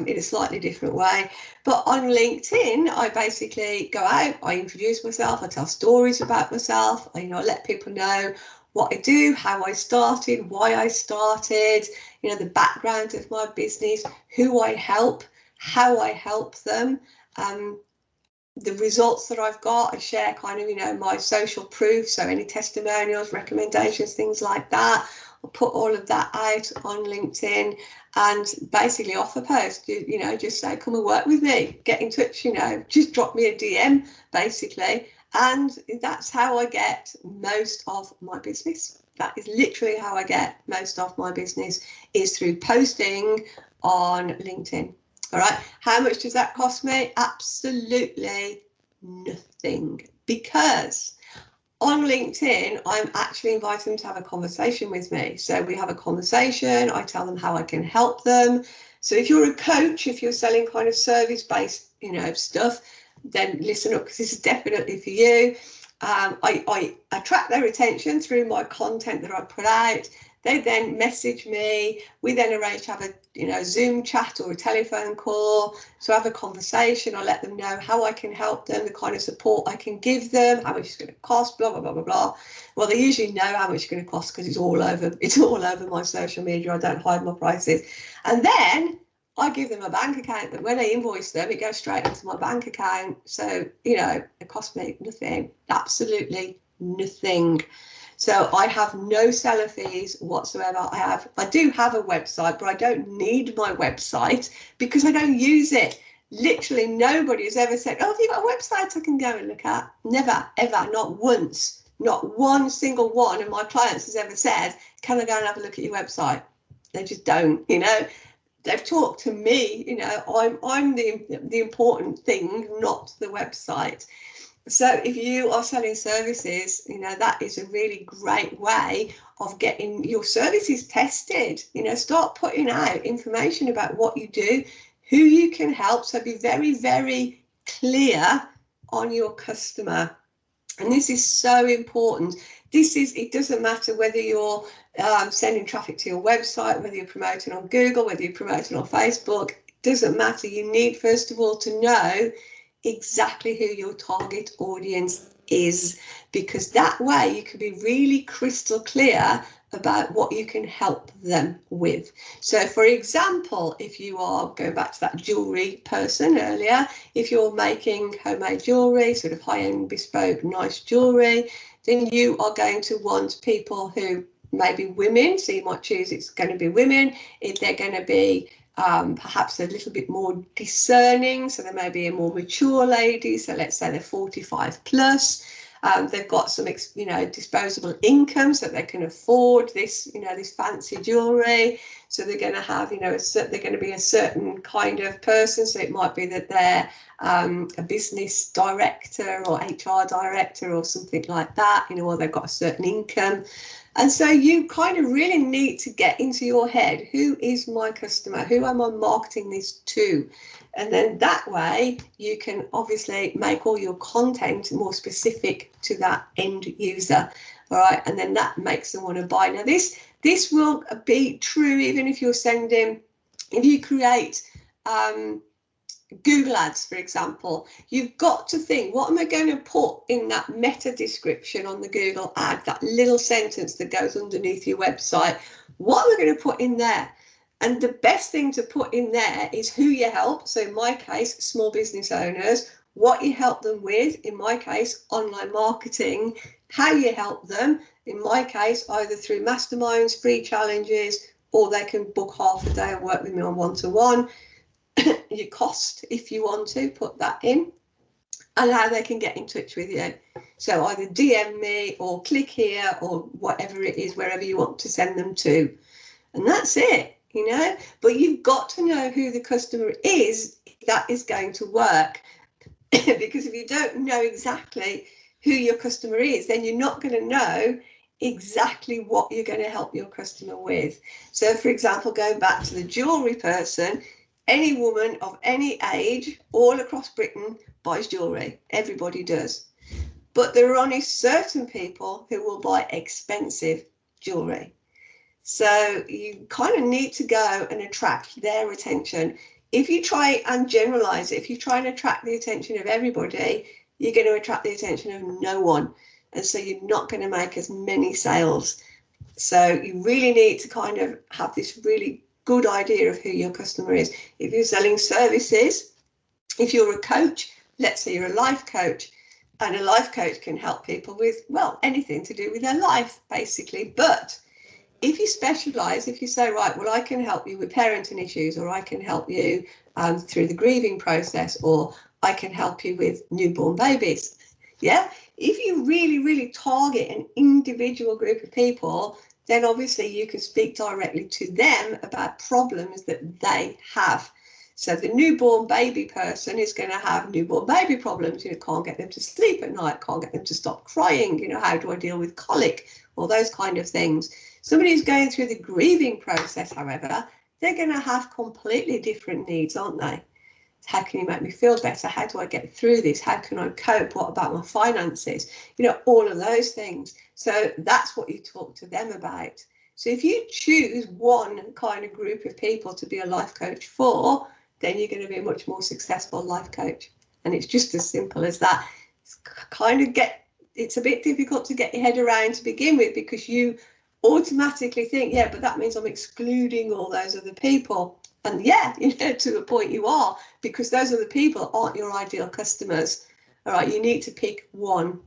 in a slightly different way. But on LinkedIn, I basically go out, I introduce myself, I tell stories about myself, I let people know what I do, how I started, why I started, the background of my business, who I help, how I help them, the results that I've got. I share kind of, my social proof, so any testimonials, recommendations, things like that. I'll put all of that out on LinkedIn and basically offer post, just say, come and work with me, get in touch, just drop me a DM basically. And that's how I get most of my business. That is literally how I get most of my business, is through posting on LinkedIn. All right. How much does that cost me? Absolutely nothing, because on LinkedIn, I'm actually inviting them to have a conversation with me. So we have a conversation. I tell them how I can help them. So if you're a coach, if you're selling kind of service-based, stuff, then listen up, because this is definitely for you. I attract their attention through my content that I put out. They then message me. We then arrange to have a Zoom chat or a telephone call. So I have a conversation. I let them know how I can help them, the kind of support I can give them, how much it's going to cost, blah, blah, blah, blah, blah. Well, they usually know how much it's going to cost, because it's all over my social media. I don't hide my prices. And then I give them a bank account, but when I invoice them, it goes straight into my bank account. So, it costs me nothing, absolutely nothing. So I have no seller fees whatsoever. I do have a website, but I don't need my website because I don't use it. Literally nobody has ever said, oh, have you got a website I can go and look at? Never, ever, not once. Not one single one of my clients has ever said, can I go and have a look at your website? They just don't, They've talked to me, I'm the important thing, not the website. So if you are selling services, that is a really great way of getting your services tested. Start putting out information about what you do, who you can help. So be very, very clear on your customer. And this is so important. It doesn't matter whether you're sending traffic to your website, whether you're promoting on Google, whether you're promoting on Facebook, it doesn't matter. You need, first of all, to know exactly who your target audience is, because that way you can be really crystal clear about what you can help them with. So for example, if you are going back to that jewelry person earlier, if you're making homemade jewelry, sort of high-end bespoke nice jewelry, then you are going to want people who may be women. So you might choose it's going to be women. If they're going to be perhaps a little bit more discerning, so there may be a more mature lady, so let's say they're 45 plus. They've got some disposable income, so they can afford this this fancy jewelry. So they're going to have they're going to be a certain kind of person. So it might be that they're a business director or HR director or something like that, or they've got a certain income. And so you kind of really need to get into your head, who is my customer? Who am I marketing this to? And then that way you can obviously make all your content more specific to that end user. All right. And then that makes them want to buy. Now, this will be true even if you're if you create Google ads, for example. You've got to think, what am I going to put in that meta description on the Google ad, that little sentence that goes underneath your website? What am I going to put in there? And the best thing to put in there is who you help. So in my case, small business owners, what you help them with, in my case, online marketing, how you help them, in my case, either through masterminds, free challenges, or they can book half a day and work with me on one-to-one. Your cost, if you want to, put that in, and how they can get in touch with you. So either DM me or click here or whatever it is, wherever you want to send them to. And that's it, you know, but you've got to know who the customer is. That is going to work. Because if you don't know exactly who your customer is, then you're not going to know exactly what you're going to help your customer with. So, for example, going back to the jewellery person, any woman of any age all across Britain buys jewellery. Everybody does. But there are only certain people who will buy expensive jewellery. So you kind of need to go and attract their attention. If you try and generalize it, if you try and attract the attention of everybody, you're going to attract the attention of no one. And so you're not going to make as many sales. So you really need to kind of have this really good idea of who your customer is. If you're selling services, if you're a coach, let's say you're a life coach, and a life coach can help people with, well, anything to do with their life, basically. But if you specialize, if you say, right, well, I can help you with parenting issues, or I can help you through the grieving process, or I can help you with newborn babies. Yeah. If you really, really target an individual group of people, then obviously you can speak directly to them about problems that they have. So the newborn baby person is going to have newborn baby problems. You know, can't get them to sleep at night, can't get them to stop crying. You know, how do I deal with colic? All those kind of things. Somebody who's going through the grieving process, however, they're going to have completely different needs, aren't they? How can you make me feel better? How do I get through this? How can I cope? What about my finances? You know, all of those things. So that's what you talk to them about. So if you choose one kind of group of people to be a life coach for, then you're going to be a much more successful life coach. And it's just as simple as that. It's a bit difficult to get your head around to begin with, because you automatically think, yeah, but that means I'm excluding all those other people. And yeah, you know, to a point you are, because those other people aren't your ideal customers. All right, you need to pick one.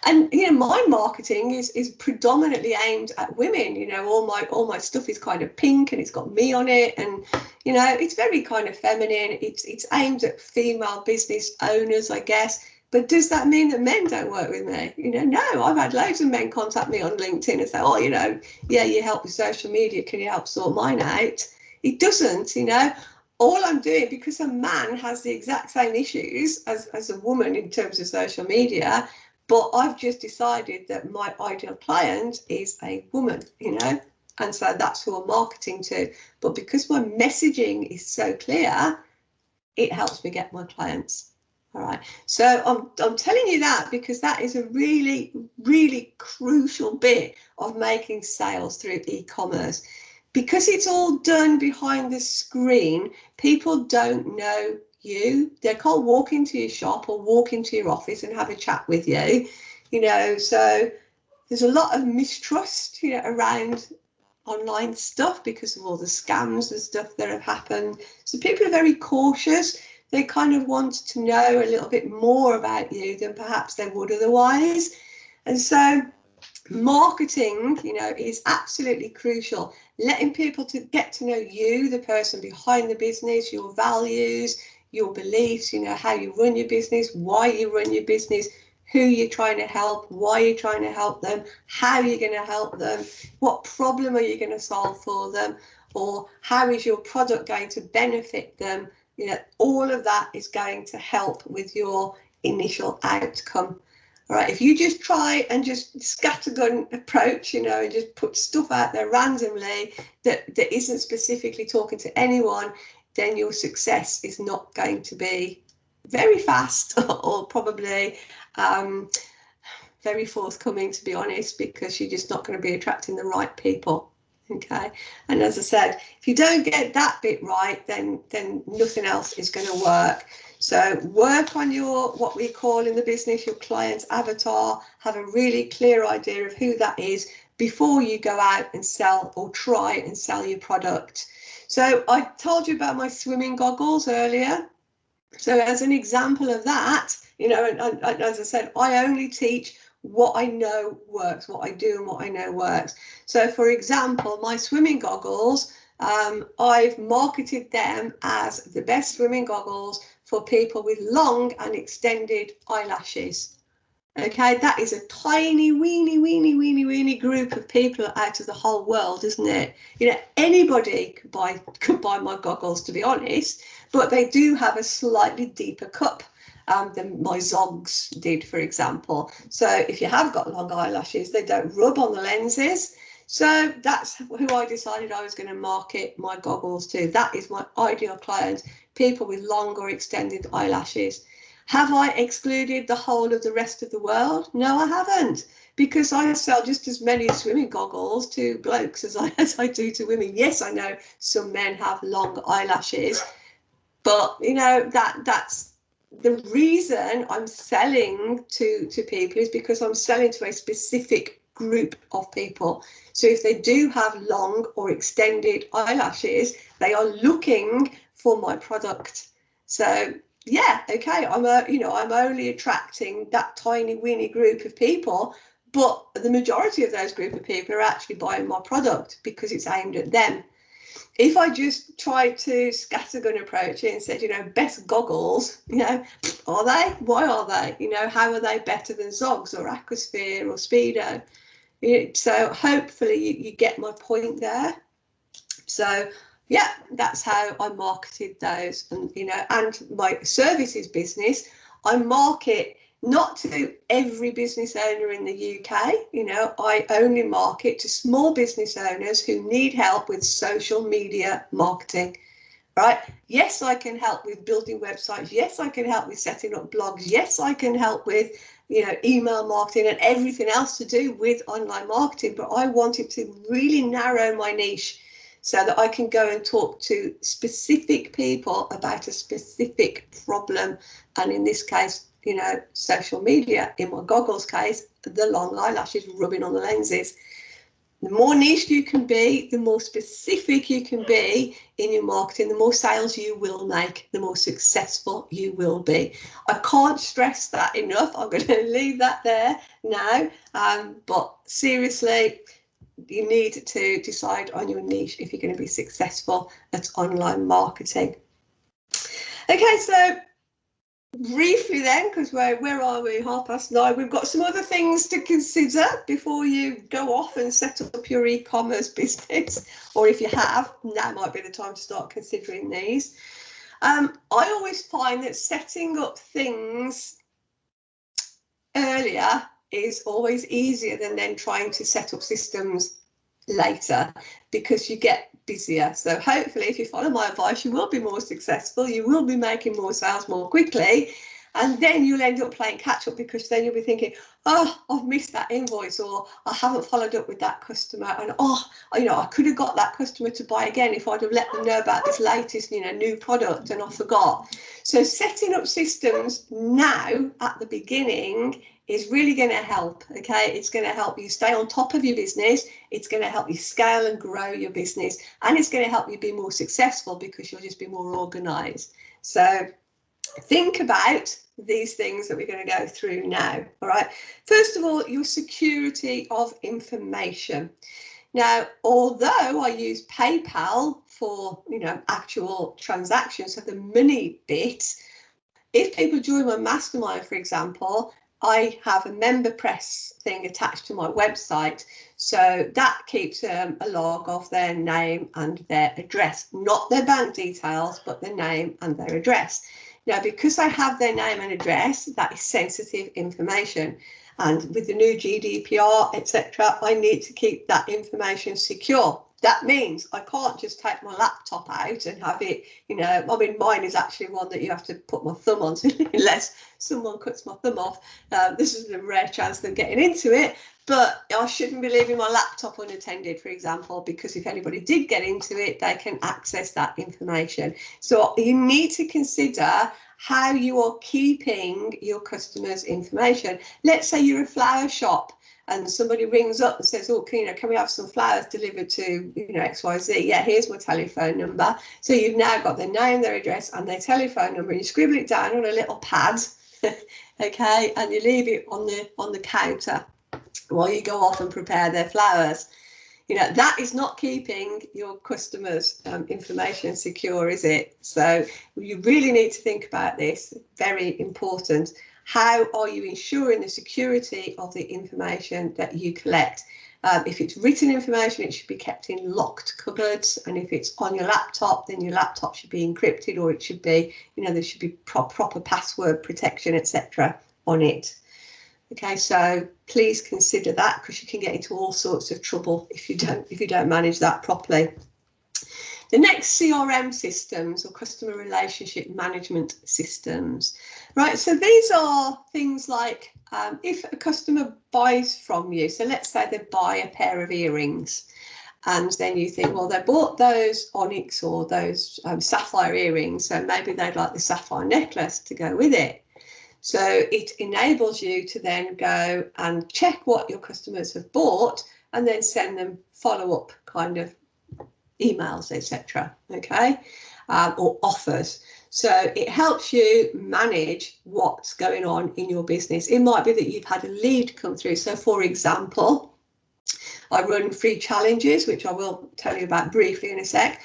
And you know, my marketing is predominantly aimed at women. You know, all my stuff is kind of pink and it's got me on it, and you know, it's very kind of feminine. It's aimed at female business owners, I guess. But does that mean that men don't work with me? You know, no, I've had loads of men contact me on LinkedIn and say, oh, you know, yeah, you help with social media. Can you help sort mine out? It doesn't, you know. All I'm doing, because a man has the exact same issues as a woman in terms of social media, but I've just decided that my ideal client is a woman, you know, and so that's who I'm marketing to. But because my messaging is so clear, it helps me get my clients. All right. So I'm telling you that because that is a really, really crucial bit of making sales through e-commerce. Because it's all done behind the screen, people don't know you. They can't walk into your shop or walk into your office and have a chat with you, you know. So there's a lot of mistrust, you know, around online stuff because of all the scams and stuff that have happened. So people are very cautious. They kind of want to know a little bit more about you than perhaps they would otherwise. And so marketing, you know, is absolutely crucial. Letting people to get to know you, the person behind the business, your values, your beliefs, you know, how you run your business, why you run your business, who you're trying to help, why you're trying to help them, how you're going to help them, what problem are you going to solve for them, or how is your product going to benefit them. You know, all of that is going to help with your initial outcome. All right, if you just try and just scattergun approach, you know, and just put stuff out there randomly that isn't specifically talking to anyone, then your success is not going to be very fast or probably very forthcoming, to be honest, because you're just not going to be attracting the right people. Okay, and as I said, if you don't get that bit right, then nothing else is going to work. So work on your, what we call in the business, your client's avatar. Have a really clear idea of who that is. before you go out and sell or try and sell your product. So I told you about my swimming goggles earlier. So as an example of that, you know, and as I said, I only teach what I know works, what I do and what I know works. So for example, my swimming goggles, I've marketed them as the best swimming goggles for people with long and extended eyelashes. Okay, that is a tiny, weeny group of people out of the whole world, isn't it? You know, anybody could buy my goggles, to be honest, but they do have a slightly deeper cup than my Zogs did, for example. So if you have got long eyelashes, they don't rub on the lenses. So that's who I decided I was going to market my goggles to. That is my ideal client, people with long or extended eyelashes. Have I excluded the whole of the rest of the world? No, I haven't, because I sell just as many swimming goggles to blokes as I do to women. Yes, I know some men have long eyelashes, but you know, that's the reason I'm selling to people is because I'm selling to a specific group of people. So if they do have long or extended eyelashes, they are looking for my product. So yeah, okay, I'm only attracting that tiny weeny group of people, but the majority of those group of people are actually buying my product because it's aimed at them. If I just tried to scattergun approach it and said, you know, best goggles, you know, are they? Why are they? You know, how are they better than Zogs or Aquasphere or Speedo? So hopefully you get my point there. So yeah, that's how I marketed those. And you know, and my services business, I market not to every business owner in the UK. You know, I only market to small business owners who need help with social media marketing. Right? Yes, I can help with building websites. Yes, I can help with setting up blogs. Yes, I can help with, you know, email marketing and everything else to do with online marketing. But I wanted to really narrow my niche so that I can go and talk to specific people about a specific problem. And in this case, you know, social media. In my goggles case, the long eyelashes rubbing on the lenses. The more niche you can be, the more specific you can be in your marketing, the more sales you will make, the more successful you will be. I can't stress that enough. I'm going to leave that there now. But seriously, you need to decide on your niche if you're going to be successful at online marketing. Okay, so briefly then, because where are we? 9:30. We've got some other things to consider before you go off and set up your e-commerce business, or if you have, now might be the time to start considering these. I always find that setting up things earlier is always easier than then trying to set up systems later, because you get busier. So hopefully if you follow my advice, you will be more successful, you will be making more sales more quickly, and then you'll end up playing catch up, because then you'll be thinking, oh, I've missed that invoice, or I haven't followed up with that customer, and oh, you know, I could have got that customer to buy again if I'd have let them know about this latest, you know, new product, and I forgot. So setting up systems now at the beginning is really going to help. Okay, it's going to help you stay on top of your business, it's going to help you scale and grow your business, and it's going to help you be more successful because you'll just be more organized. So think about these things that we're going to go through now. All right, first of all, your security of information. Now, although I use PayPal for, you know, actual transactions, so the money bit, if people join my mastermind, for example, I have a member press thing attached to my website. So that keeps a log of their name and their address, not their bank details, but their name and their address. Now, because I have their name and address, that is sensitive information. And with the new GDPR, etc., I need to keep that information secure. That means I can't just take my laptop out and have it, you know, I mean, mine is actually one that you have to put my thumb on unless someone cuts my thumb off. This is a rare chance of getting into it, but I shouldn't be leaving my laptop unattended, for example, because if anybody did get into it, they can access that information. So you need to consider how you are keeping your customers' information. Let's say you're a flower shop and somebody rings up and says, oh, can we have some flowers delivered to, XYZ? Yeah, here's my telephone number. So you've now got their name, their address and their telephone number, and you scribble it down on a little pad, okay, and you leave it on the counter while you go off and prepare their flowers. That is not keeping your customers' information secure, is it? So you really need to think about this. Very important. How are you ensuring the security of the information that you collect? If it's written information, it should be kept in locked cupboards. And if it's on your laptop, then your laptop should be encrypted, or it should be, there should be proper password protection, etc. on it. Okay, so please consider that, because you can get into all sorts of trouble if you don't manage that properly. The next, CRM systems, or customer relationship management systems, right? So these are things like if a customer buys from you, so let's say they buy a pair of earrings, and then you think, well, they bought those onyx or those sapphire earrings, so maybe they'd like the sapphire necklace to go with it. So it enables you to then go and check what your customers have bought and then send them follow-up kind of emails, etc. Okay, or offers. So it helps you manage what's going on in your business. It might be that you've had a lead come through. So, for example, I run free challenges, which I will tell you about briefly in a sec,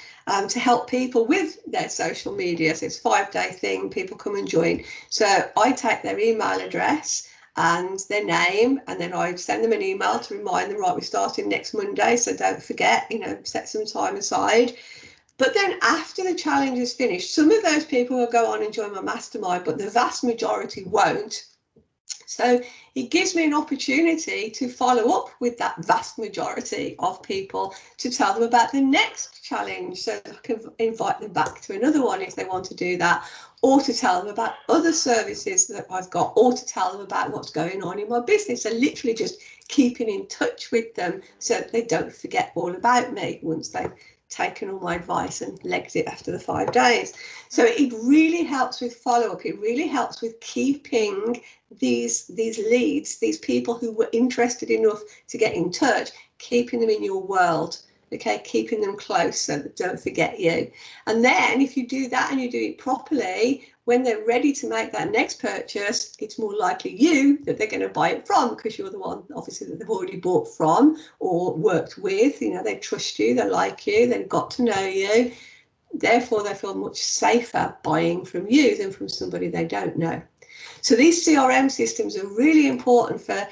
to help people with their social media. So it's a 5-day thing. People come and join. So I take their email address and their name, and then I send them an email to remind them, right, we're starting next Monday, so don't forget, set some time aside. But then after the challenge is finished, some of those people will go on and join my mastermind, but the vast majority won't. So it gives me an opportunity to follow up with that vast majority of people to tell them about the next challenge, so I can invite them back to another one if they want to do that, or to tell them about other services that I've got, or to tell them about what's going on in my business. So literally just keeping in touch with them so that they don't forget all about me once they've taken all my advice and legged it after the 5 days. So it really helps with follow-up. It really helps with keeping these leads, these people who were interested enough to get in touch, keeping them in your world. Okay, keeping them close so that don't forget you. And then if you do that and you do it properly, when they're ready to make that next purchase, it's more likely you that they're going to buy it from, because you're the one obviously that they've already bought from or worked with. They trust you, they like you, they've got to know you. Therefore, they feel much safer buying from you than from somebody they don't know. So these CRM systems are really important for,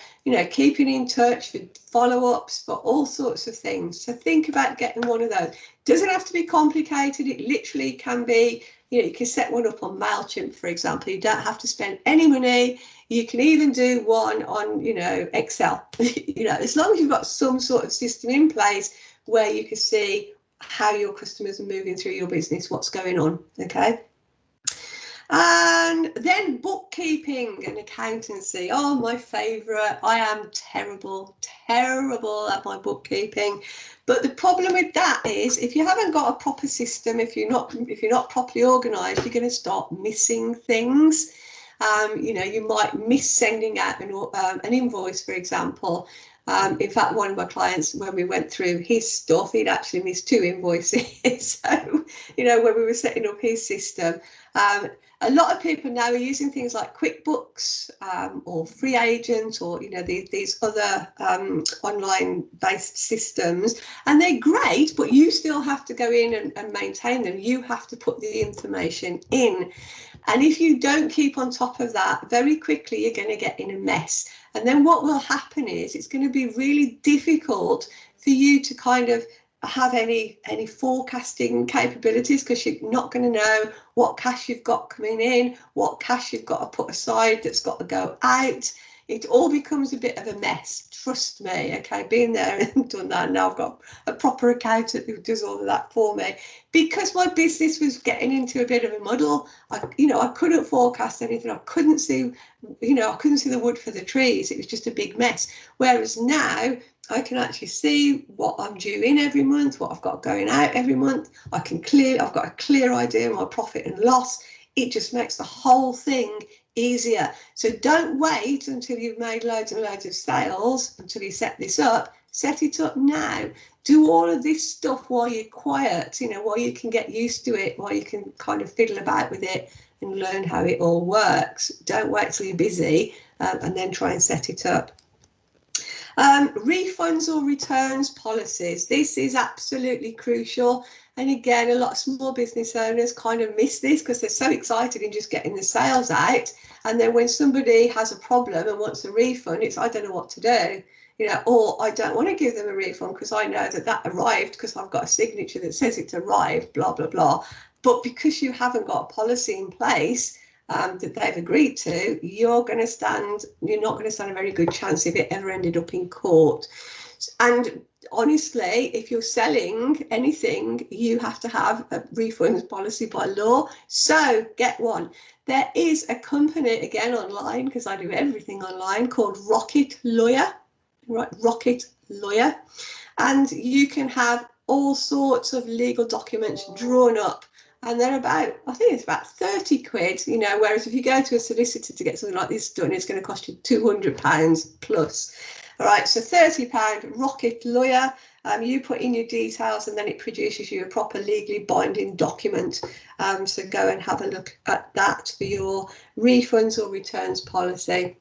keeping in touch, for follow-ups, for all sorts of things. So think about getting one of those. Doesn't have to be complicated. It literally can be, you can set one up on MailChimp, for example. You don't have to spend any money. You can even do one on, Excel. As long as you've got some sort of system in place where you can see how your customers are moving through your business, what's going on, okay? And then bookkeeping and accountancy. Oh, my favourite. I am terrible at my bookkeeping. But the problem with that is, if you haven't got a proper system, if you're not properly organised, you're going to start missing things. You might miss sending out an invoice, for example. In fact, one of my clients, when we went through his stuff, he'd actually missed 2 invoices. So, when we were setting up his system, a lot of people now are using things like QuickBooks or Free Agent, or these other online-based systems, and they're great, but you still have to go in and maintain them. You have to put the information in, and if you don't keep on top of that, very quickly you're going to get in a mess. And then what will happen is it's going to be really difficult for you to kind of have any forecasting capabilities, because you're not going to know what cash you've got coming in, what cash you've got to put aside that's got to go out. It all becomes a bit of a mess, trust me. Okay, been there and done that. Now I've got a proper accountant who does all of that for me, because my business was getting into a bit of a muddle. I couldn't forecast anything. I couldn't see the wood for the trees. It was just a big mess. Whereas now I can actually see what I'm due in every month, what I've got going out every month. I've got a clear idea of my profit and loss. It just makes the whole thing easier. So don't wait until you've made loads and loads of sales until you set this up. Set it up now. Do all of this stuff while you're quiet, while you can get used to it, while you can kind of fiddle about with it and learn how it all works. Don't wait till you're busy and then try and set it up. Refunds or returns policies. This is absolutely crucial. And again, a lot of small business owners kind of miss this because they're so excited in just getting the sales out. And then when somebody has a problem and wants a refund, it's, I don't know what to do. Or I don't want to give them a refund because I know that arrived because I've got a signature that says it's arrived, blah, blah, blah. But because you haven't got a policy in place that they've agreed to, you're not going to stand a very good chance if it ever ended up in court. And honestly, if you're selling anything, you have to have a refunds policy by law. So get one. There is a company, again, online, because I do everything online, called Rocket Lawyer. Right, Rocket Lawyer, and you can have all sorts of legal documents drawn up, and they're I think it's about 30 quid, whereas if you go to a solicitor to get something like this done, it's going to cost you £200 plus. All right, so £30 Rocket Lawyer. You put in your details and then it produces you a proper legally binding document. So go and have a look at that for your refunds or returns policy.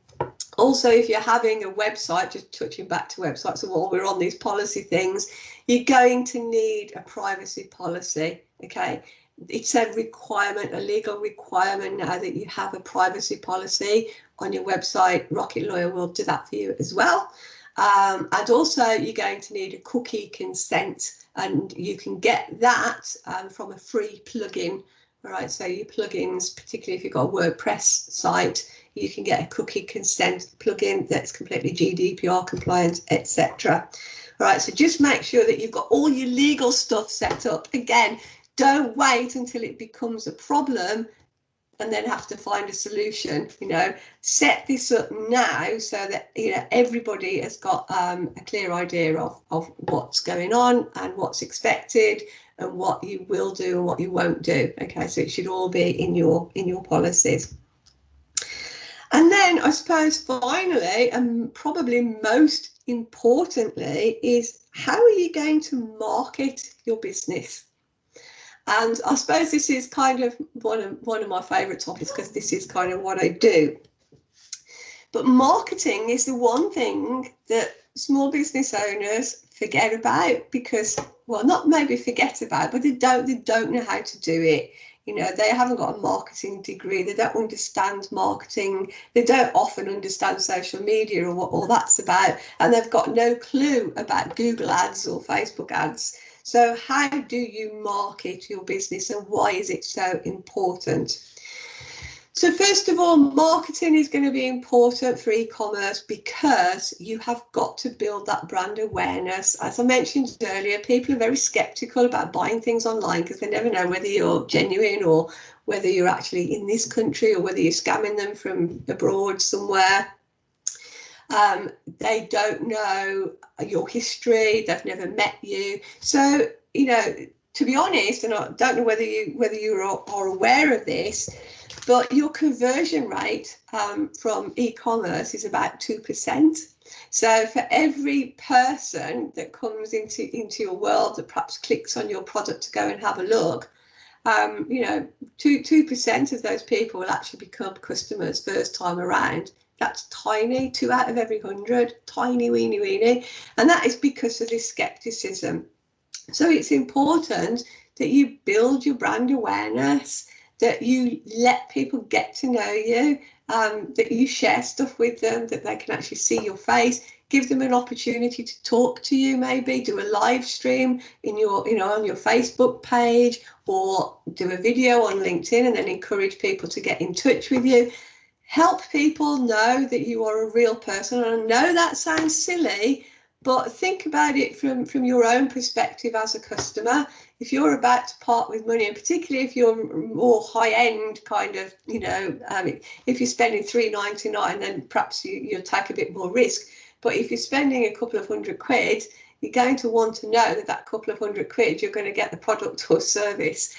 Also, if you're having a website, just touching back to websites, so while we're on these policy things, you're going to need a privacy policy, okay? It's a requirement, a legal requirement now that you have a privacy policy on your website. Rocket Lawyer will do that for you as well. And also, you're going to need a cookie consent, and you can get that from a free plugin. All right, so your plugins, particularly if you've got a WordPress site, you can get a cookie consent plugin that's completely GDPR compliant, etc. All right, so just make sure that you've got all your legal stuff set up. Again, don't wait until it becomes a problem and then have to find a solution. Set this up now so that everybody has got a clear idea of what's going on and what's expected and what you will do and what you won't do. Okay, so it should all be in your policies. And then I suppose finally, and probably most importantly, is how are you going to market your business? And I suppose this is kind of one of my favourite topics because this is kind of what I do. But marketing is the one thing that small business owners forget about because, well, not maybe forget about, but they don't know how to do it. They haven't got a marketing degree. They don't understand marketing. They don't often understand social media or what all that's about. And they've got no clue about Google ads or Facebook ads. So how do you market your business and why is it so important? So first of all, marketing is going to be important for e-commerce because you have got to build that brand awareness. As I mentioned earlier, people are very skeptical about buying things online because they never know whether you're genuine or whether you're actually in this country or whether you're scamming them from abroad somewhere. They don't know your history. They've never met you. So, to be honest, and I don't know whether you are aware of this, but your conversion rate from e-commerce is about 2%. So for every person that comes into your world that perhaps clicks on your product to go and have a look, 2% of those people will actually become customers first time around. That's tiny, 2 out of every 100, tiny, weeny. And that is because of this skepticism. So it's important that you build your brand awareness, that you let people get to know you, that you share stuff with them, that they can actually see your face, give them an opportunity to talk to you, maybe do a live stream in your, on your Facebook page, or do a video on LinkedIn and then encourage people to get in touch with you. Help people know that you are a real person. And I know that sounds silly, but think about it from your own perspective as a customer. If you're about to part with money, and particularly if you're more high-end kind of, if you're spending £3.99, then perhaps you'll take a bit more risk. But if you're spending a couple of £100, you're going to want to know that couple of £100 you're going to get the product or service.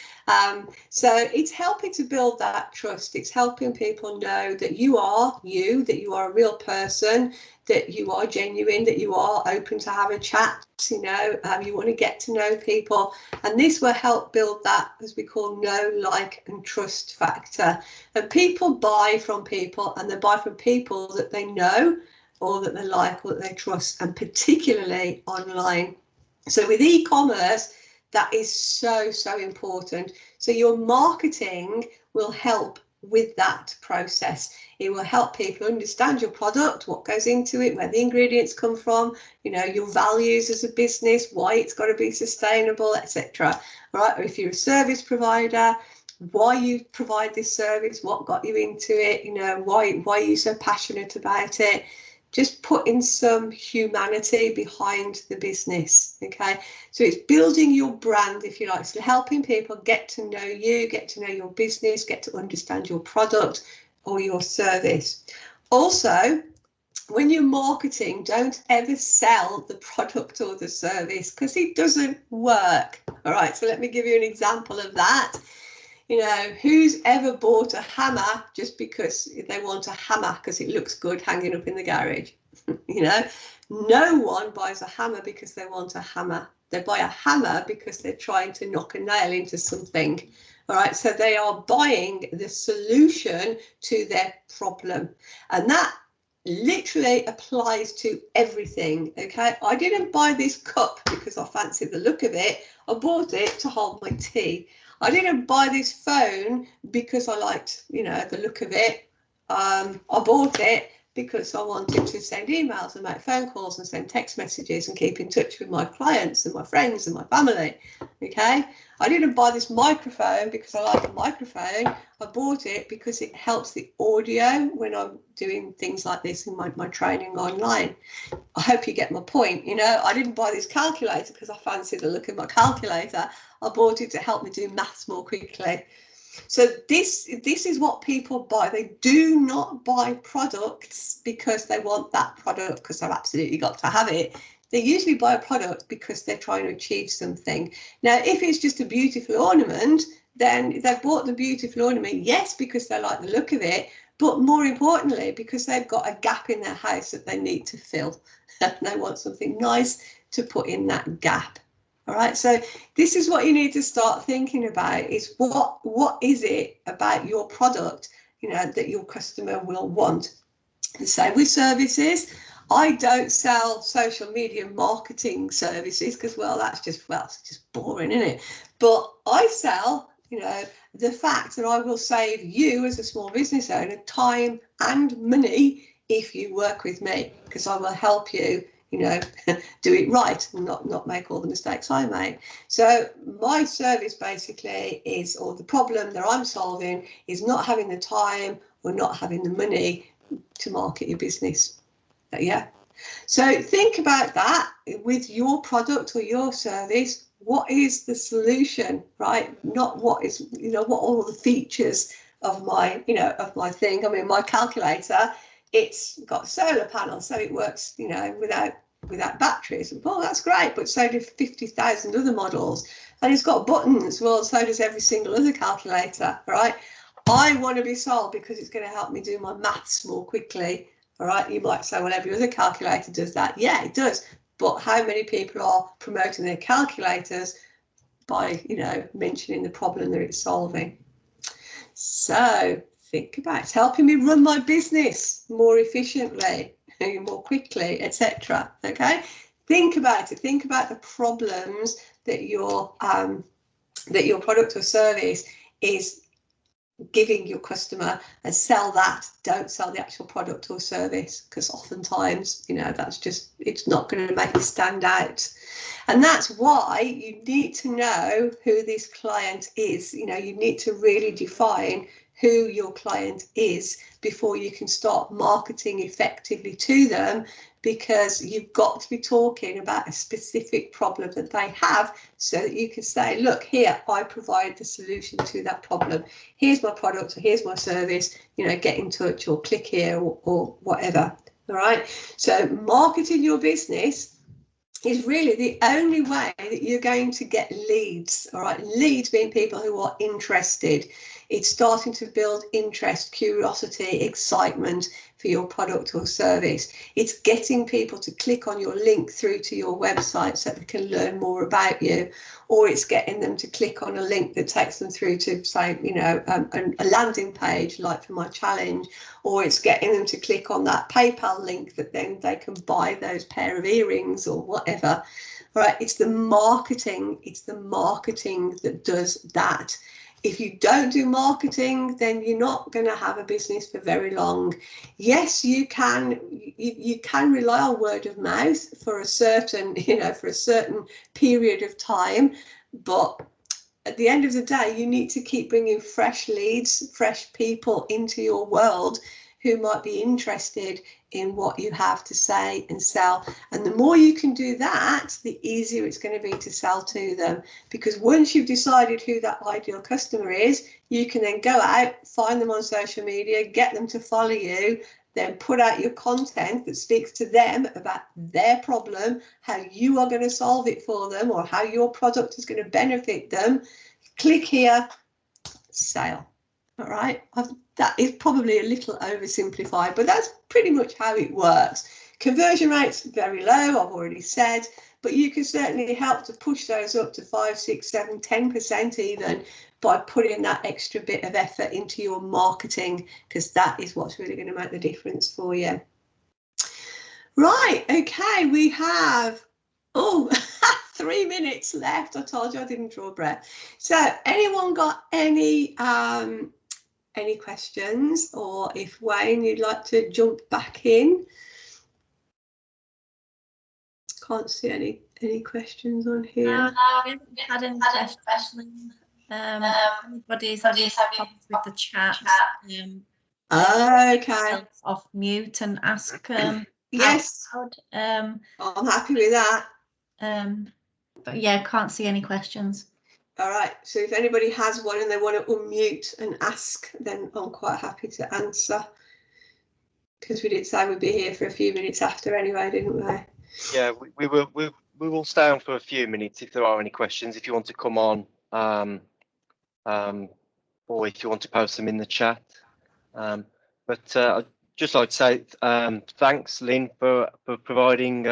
So it's helping to build that trust. It's helping people know that you are a real person, that you are genuine, that you are open to have a chat, you want to get to know people. And this will help build that, as we call, know, like and trust factor. And people buy from people, and they buy from people that they know or that they like or that they trust, and particularly online. So with e-commerce, that is so important. So your marketing will help with that process. It will help people understand your product, what goes into it, where the ingredients come from, your values as a business, why it's got to be sustainable, etc. All right, or if you're a service provider, why you provide this service, what got you into it, why are you so passionate about it. Just putting some humanity behind the business. Okay, so it's building your brand, if you like, so helping people get to know you, get to know your business, get to understand your product or your service. Also, when you're marketing, don't ever sell the product or the service, because it doesn't work. All right, so let me give you an example of that. Who's ever bought a hammer just because they want a hammer because it looks good hanging up in the garage? No one buys a hammer because they want a hammer. They buy a hammer because they're trying to knock a nail into something. All right, so they are buying the solution to their problem. And that literally applies to everything. Okay, I didn't buy this cup because I fancied the look of it. I bought it to hold my tea. I didn't buy this phone because I liked, the look of it. I bought it because I wanted to send emails and make phone calls and send text messages and keep in touch with my clients and my friends and my family. Okay, I didn't buy this microphone because I like a microphone. I bought it because it helps the audio when I'm doing things like this in my training online. I hope you get my point. I didn't buy this calculator because I fancied the look of my calculator. I bought it to help me do maths more quickly. So this is what people buy. They do not buy products because they want that product, because they've absolutely got to have it. They usually buy a product because they're trying to achieve something. Now, if it's just a beautiful ornament, then they've bought the beautiful ornament, yes, because they like the look of it, but more importantly, because they've got a gap in their house that they need to fill. They want something nice to put in that gap. All right, so this is what you need to start thinking about, is what is it about your product, that your customer will want. The same with services. I don't sell social media marketing services because, it's just boring, isn't it? But I sell, the fact that I will save you as a small business owner time and money if you work with me, because I will help you, do it right and not make all the mistakes I made. So my service basically is, or the problem that I'm solving is not having the time or not having the money to market your business. Yeah. So think about that with your product or your service. What is the solution, right? Not what is, what all the features of my, of my thing. I mean, my calculator, it's got solar panels, so it works, without batteries. Well, that's great, but so do 50,000 other models. And it's got buttons. Well, so does every single other calculator, right? I want to be sold because it's going to help me do my maths more quickly. All right, you might say, well, every other calculator does that. Yeah, it does. But how many people are promoting their calculators by, mentioning the problem that it's solving? So think about it. It's helping me run my business more efficiently, more quickly, etc. Okay, think about it. Think about the problems that your product or service is giving your customer, and sell that. Don't sell the actual product or service, because oftentimes, that's just, it's not going to make you stand out. And that's why you need to know who this client is. You need to really define who your client is before you can start marketing effectively to them, because you've got to be talking about a specific problem that they have, so that you can say, look, here, I provide the solution to that problem. Here's my product, or here's my service, get in touch, or click here, or whatever. All right. So marketing your business is really the only way that you're going to get leads. All right, leads being people who are interested. It's starting to build interest, curiosity, excitement for your product or service. It's getting people to click on your link through to your website so they can learn more about you, or it's getting them to click on a link that takes them through to, say, you know, a landing page like for my challenge, or it's getting them to click on that PayPal link that then they can buy those pair of earrings or whatever. All right, it's the marketing. It's the marketing that does that. If you don't do marketing, then you're not going to have a business for very long. Yes, you can rely on word of mouth for a certain, for a certain period of time, but at the end of the day, you need to keep bringing fresh leads, fresh people into your world who might be interested in what you have to say and sell. And the more you can do that, the easier it's going to be to sell to them. Because once you've decided who that ideal customer is, you can then go out, find them on social media, get them to follow you, then put out your content that speaks to them about their problem, how you are going to solve it for them, or how your product is going to benefit them. Click here, sale. All right, that is probably a little oversimplified, but that's pretty much how it works. Conversion rates very low, I've already said, but you can certainly help to push those up to 5, 6, 7, 10% even by putting that extra bit of effort into your marketing, because that is what's really going to make the difference for you. Right, okay, we have 3 minutes left. I told you I didn't draw breath. So anyone got any questions, or if Wayne, you'd like to jump back in? Can't see any questions on here. No, we haven't had any questions. Anybody's having problems with the chat. Okay. Off mute and ask. Yes. I'm happy with that. But yeah, can't see any questions. All right, so if anybody has one and they want to unmute and ask, then I'm quite happy to answer, because we did say we'd be here for a few minutes after anyway, didn't we? Yeah, we will stay on for a few minutes if there are any questions, if you want to come on, or if you want to post them in the chat. But I'd just like to say thanks, Lynn, for providing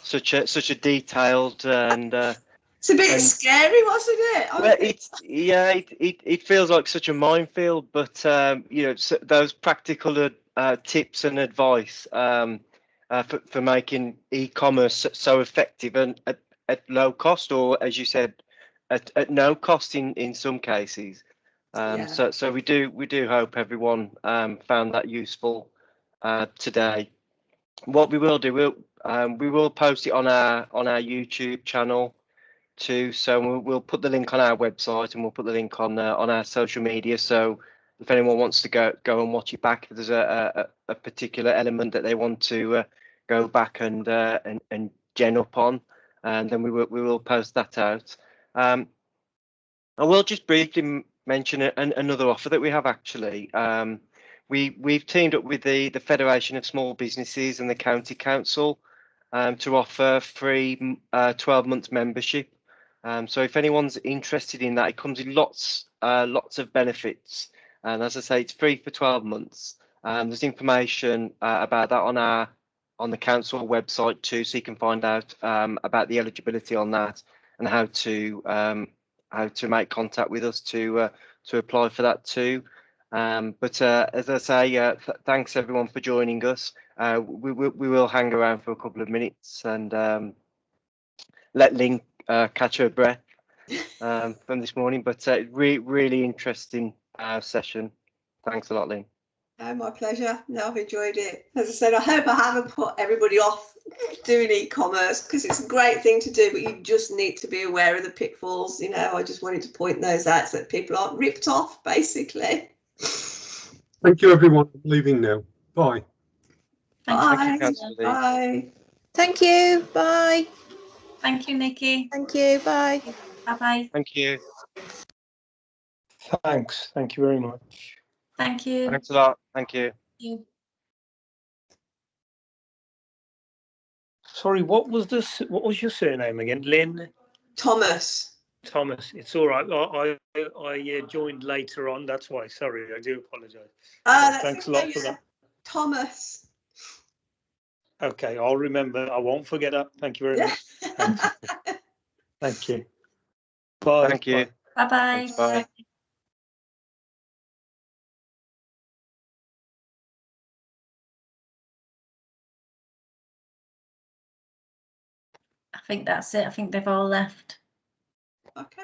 such a detailed and it's a bit scary, wasn't it? Well, it feels like such a minefield, but so those practical tips and advice for making e-commerce so effective and at low cost, or as you said, at no cost in some cases. So we do hope everyone found that useful today. What we will do, we will post it on our YouTube channel too, so we'll put the link on our website, and we'll put the link on our social media. So if anyone wants to go and watch it back, if there's a particular element that they want to go back and gen up on, and then we will post that out. I will just briefly mention another offer that we have actually. We've teamed up with the Federation of Small Businesses and the County Council to offer free 12-month membership. So if anyone's interested in that, it comes with lots of benefits. And as I say, it's free for 12 months. There's information about that on the council website too, so you can find out about the eligibility on that and how to make contact with us to apply for that too. But as I say, thanks everyone for joining us. We will hang around for a couple of minutes and let Lynn catch her breath from this morning, but really interesting session. Thanks a lot, Lynn. Oh, my pleasure. No, I've enjoyed it. As I said, I hope I haven't put everybody off doing e-commerce, because it's a great thing to do, but you just need to be aware of the pitfalls. I just wanted to point those out so that people aren't ripped off, basically. Thank you, everyone. I'm leaving now. Bye. Bye. Thank you, Bye. Thank you. Bye. Thank you, Nikki. Thank you. Bye. Bye-bye. Thank you. Thanks. Thank you very much. Thank you. Thanks a lot. Thank you. Thank you. Sorry, what was your surname again? Lynn Thomas. Thomas. It's all right. I joined later on. That's why. Sorry, I do apologise. That's Thanks a okay, lot for that. Thomas. Okay, I'll remember. I won't forget that. Thank you very much. Thanks. Thank you. Bye. Thank you. Bye. Bye-bye. Thanks, bye. I think that's it. I think they've all left. Okay.